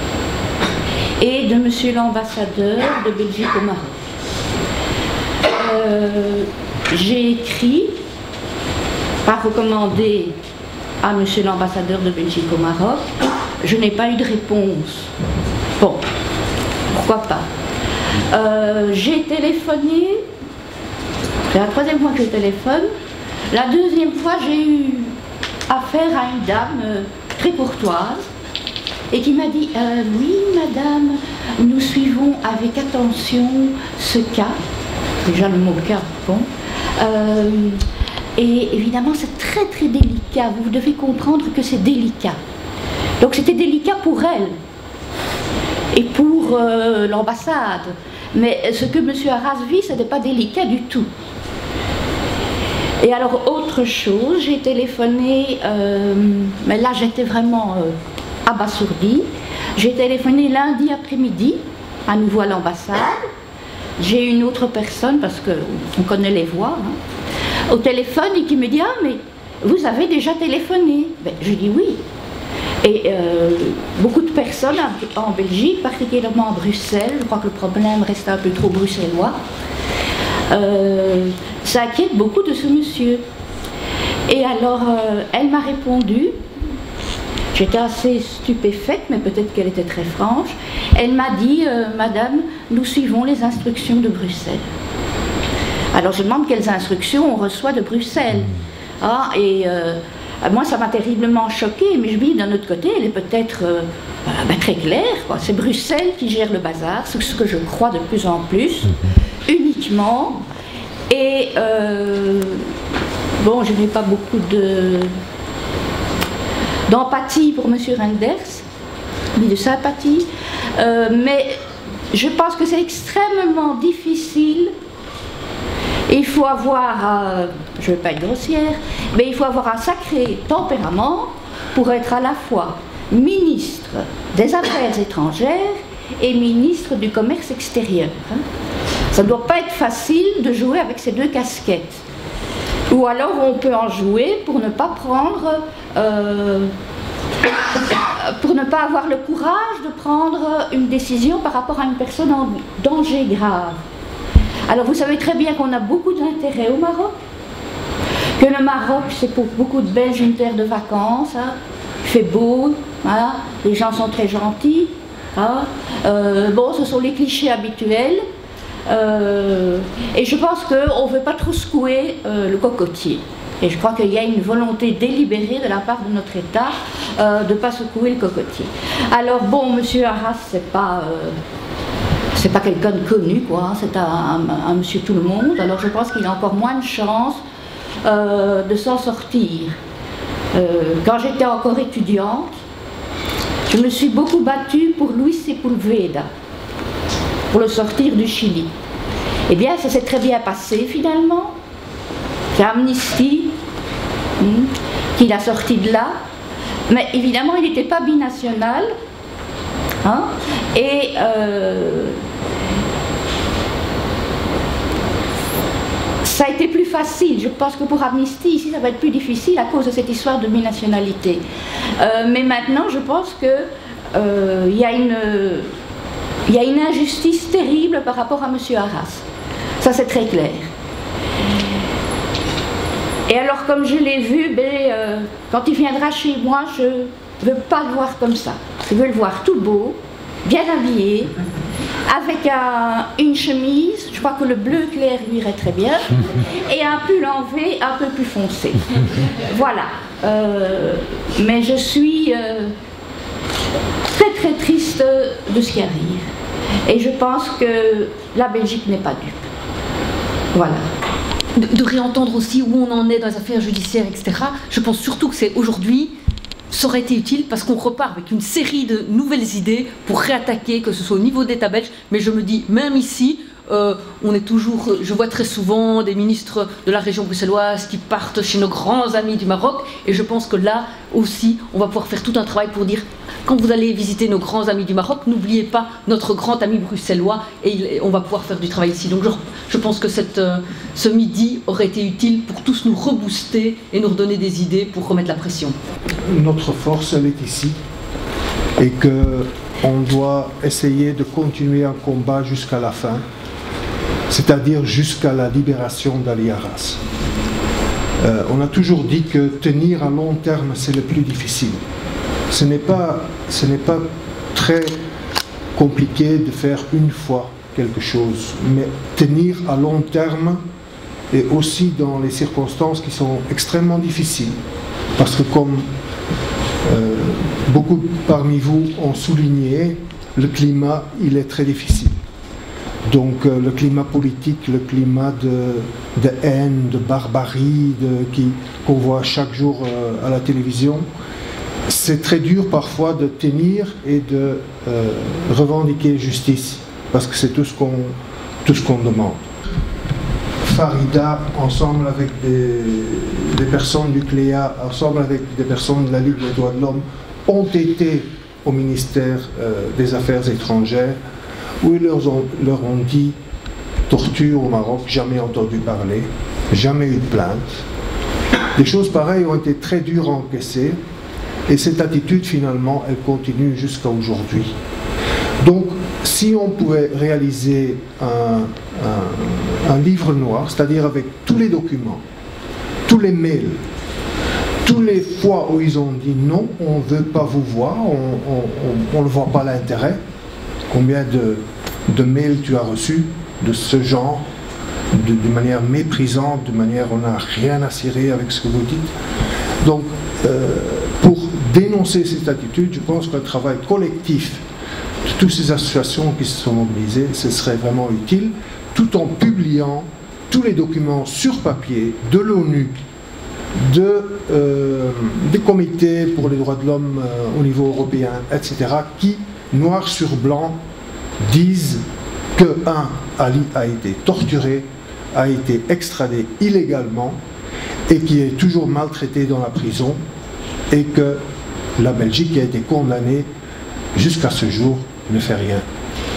et de M. l'ambassadeur de Belgique au Maroc. J'ai écrit, pas recommandé à M. l'ambassadeur de Belgique au Maroc, je n'ai pas eu de réponse. Bon, pourquoi pas. J'ai téléphoné, c'est la troisième fois que je téléphone. La deuxième fois, j'ai eu affaire à une dame très courtoise et qui m'a dit oui madame, nous suivons avec attention ce cas. Déjà le mot cas, bon. Et évidemment c'est très très délicat, vous devez comprendre que c'est délicat. Donc c'était délicat pour elle et pour l'ambassade. Mais ce que M. Arras vit, ce n'était pas délicat du tout. Et alors, autre chose, j'ai téléphoné, mais là j'étais vraiment abasourdie. J'ai téléphoné lundi après-midi, à nouveau à l'ambassade. J'ai une autre personne, parce qu'on connaît les voix, hein, au téléphone et qui me dit « Ah, mais vous avez déjà téléphoné ?» Ben, je dis oui. Et beaucoup de personnes en Belgique, particulièrement à Bruxelles, je crois que le problème reste un peu trop bruxellois, ça inquiète beaucoup de ce monsieur. Et alors, elle m'a répondu, j'étais assez stupéfaite, mais peut-être qu'elle était très franche, elle m'a dit « Madame, nous suivons les instructions de Bruxelles ». Alors je demande quelles instructions on reçoit de Bruxelles. Ah, et moi ça m'a terriblement choquée, mais je me dis d'un autre côté, elle est peut-être très claire, quoi. C'est Bruxelles qui gère le bazar, c'est ce que je crois de plus en plus, uniquement. Et bon, je n'ai pas beaucoup d'empathie pour M. Reinders, ni de sympathie, mais je pense que c'est extrêmement difficile. Il faut avoir, je ne vais pas être grossière, mais il faut avoir un sacré tempérament pour être à la fois ministre des Affaires étrangères et ministre du Commerce extérieur. Ça ne doit pas être facile de jouer avec ces deux casquettes. Ou alors on peut en jouer pour ne pas prendre, pour ne pas avoir le courage de prendre une décision par rapport à une personne en danger grave. Alors vous savez très bien qu'on a beaucoup d'intérêt au Maroc, que le Maroc c'est pour beaucoup de Belges une terre de vacances, hein. Il fait beau, hein. Les gens sont très gentils, hein. Bon, ce sont les clichés habituels, et je pense qu'on ne veut pas trop secouer le cocotier. Et je crois qu'il y a une volonté délibérée de la part de notre État de ne pas secouer le cocotier. Alors bon, M. Arras, c'est pas quelqu'un de connu, quoi, c'est un monsieur tout le monde, alors je pense qu'il a encore moins de chance de s'en sortir. Quand j'étais encore étudiante, je me suis beaucoup battue pour Luis Sepulveda, pour le sortir du Chili. Eh bien, ça s'est très bien passé finalement. C'est Amnesty qui l'a sorti de là, mais évidemment il n'était pas binational, hein, et ça a été plus facile. Je pense que pour Amnesty, ici, ça va être plus difficile à cause de cette histoire de binationalité. Mais maintenant, je pense qu'il y a une injustice terrible par rapport à M. Arras. Ça, c'est très clair. Et alors, comme je l'ai vu, quand il viendra chez moi, je ne veux pas le voir comme ça. Je veux le voir tout beau, bien habillé, avec une chemise, je crois que le bleu clair lui irait très bien, et un pull en V un peu plus foncé. Voilà. Mais je suis très très triste de ce qui arrive. Et je pense que la Belgique n'est pas dupe. Voilà. De réentendre aussi où on en est dans les affaires judiciaires, etc. Je pense surtout que c'est aujourd'hui, ça aurait été utile parce qu'on repart avec une série de nouvelles idées pour réattaquer, que ce soit au niveau d'État belge, mais je me dis, même ici, on est toujours, je vois très souvent des ministres de la région bruxelloise qui partent chez nos grands amis du Maroc, et je pense que là aussi on va pouvoir faire tout un travail pour dire, quand vous allez visiter nos grands amis du Maroc, n'oubliez pas notre grand ami bruxellois, et on va pouvoir faire du travail ici. Donc je pense que ce midi aurait été utile pour tous nous rebooster et nous redonner des idées pour remettre la pression. Notre force, elle est ici, et qu'on doit essayer de continuer un combat jusqu'à la fin, c'est-à-dire jusqu'à la libération d'Ali Arras. On a toujours dit que tenir à long terme, c'est le plus difficile. Ce n'est pas très compliqué de faire une fois quelque chose, mais tenir à long terme, et aussi dans les circonstances qui sont extrêmement difficiles. Parce que comme beaucoup parmi vous ont souligné, le climat, il est très difficile. Donc le climat politique, le climat de haine, de barbarie qu'on voit chaque jour à la télévision, c'est très dur parfois de tenir et de revendiquer justice, parce que c'est tout ce qu'on demande. Farida, ensemble avec des personnes du CLEA, ensemble avec des personnes de la Ligue des droits de l'homme, ont été au ministère des Affaires étrangères, où ils leur ont dit torture au Maroc, jamais entendu parler, jamais eu de plainte. Des choses pareilles ont été très dures à encaisser, et cette attitude finalement, elle continue jusqu'à aujourd'hui. Donc, si on pouvait réaliser un livre noir, c'est-à-dire avec tous les documents, tous les mails, toutes les fois où ils ont dit non, on ne veut pas vous voir, on ne voit pas l'intérêt, combien de mails tu as reçus de ce genre, de manière méprisante, de manière on n'a rien à cirer avec ce que vous dites. Donc, pour dénoncer cette attitude, je pense qu'un travail collectif de toutes ces associations qui se sont mobilisées, ce serait vraiment utile, tout en publiant tous les documents sur papier de l'ONU, des comités pour les droits de l'homme au niveau européen, etc., qui, noir sur blanc, disent que Ali a été torturé, a été extradé illégalement et qui est toujours maltraité dans la prison, et que la Belgique a été condamnée jusqu'à ce jour ne fait rien.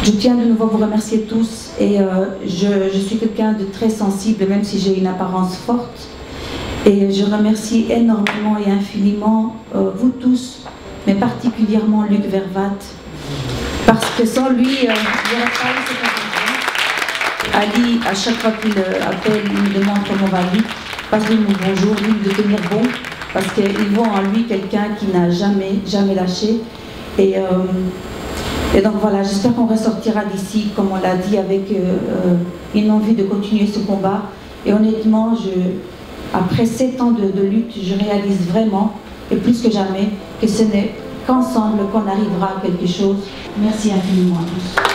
Je tiens de nouveau à vous remercier tous, et je suis quelqu'un de très sensible, même si j'ai une apparence forte, et je remercie énormément et infiniment vous tous, mais particulièrement Luc Vervat, parce que sans lui, il n'y aurait pas eu cette occasion. Ali, à chaque fois qu'il appelle, il me demande comment va lui, passe-lui mon bonjour, lui de tenir bon, parce qu'il voit en lui quelqu'un qui n'a jamais lâché. Et donc voilà, j'espère qu'on ressortira d'ici, comme on l'a dit, avec une envie de continuer ce combat. Et honnêtement, après 7 ans de lutte, je réalise vraiment, et plus que jamais, que ce n'est qu'ensemble qu'on arrivera à quelque chose. Merci infiniment à tous.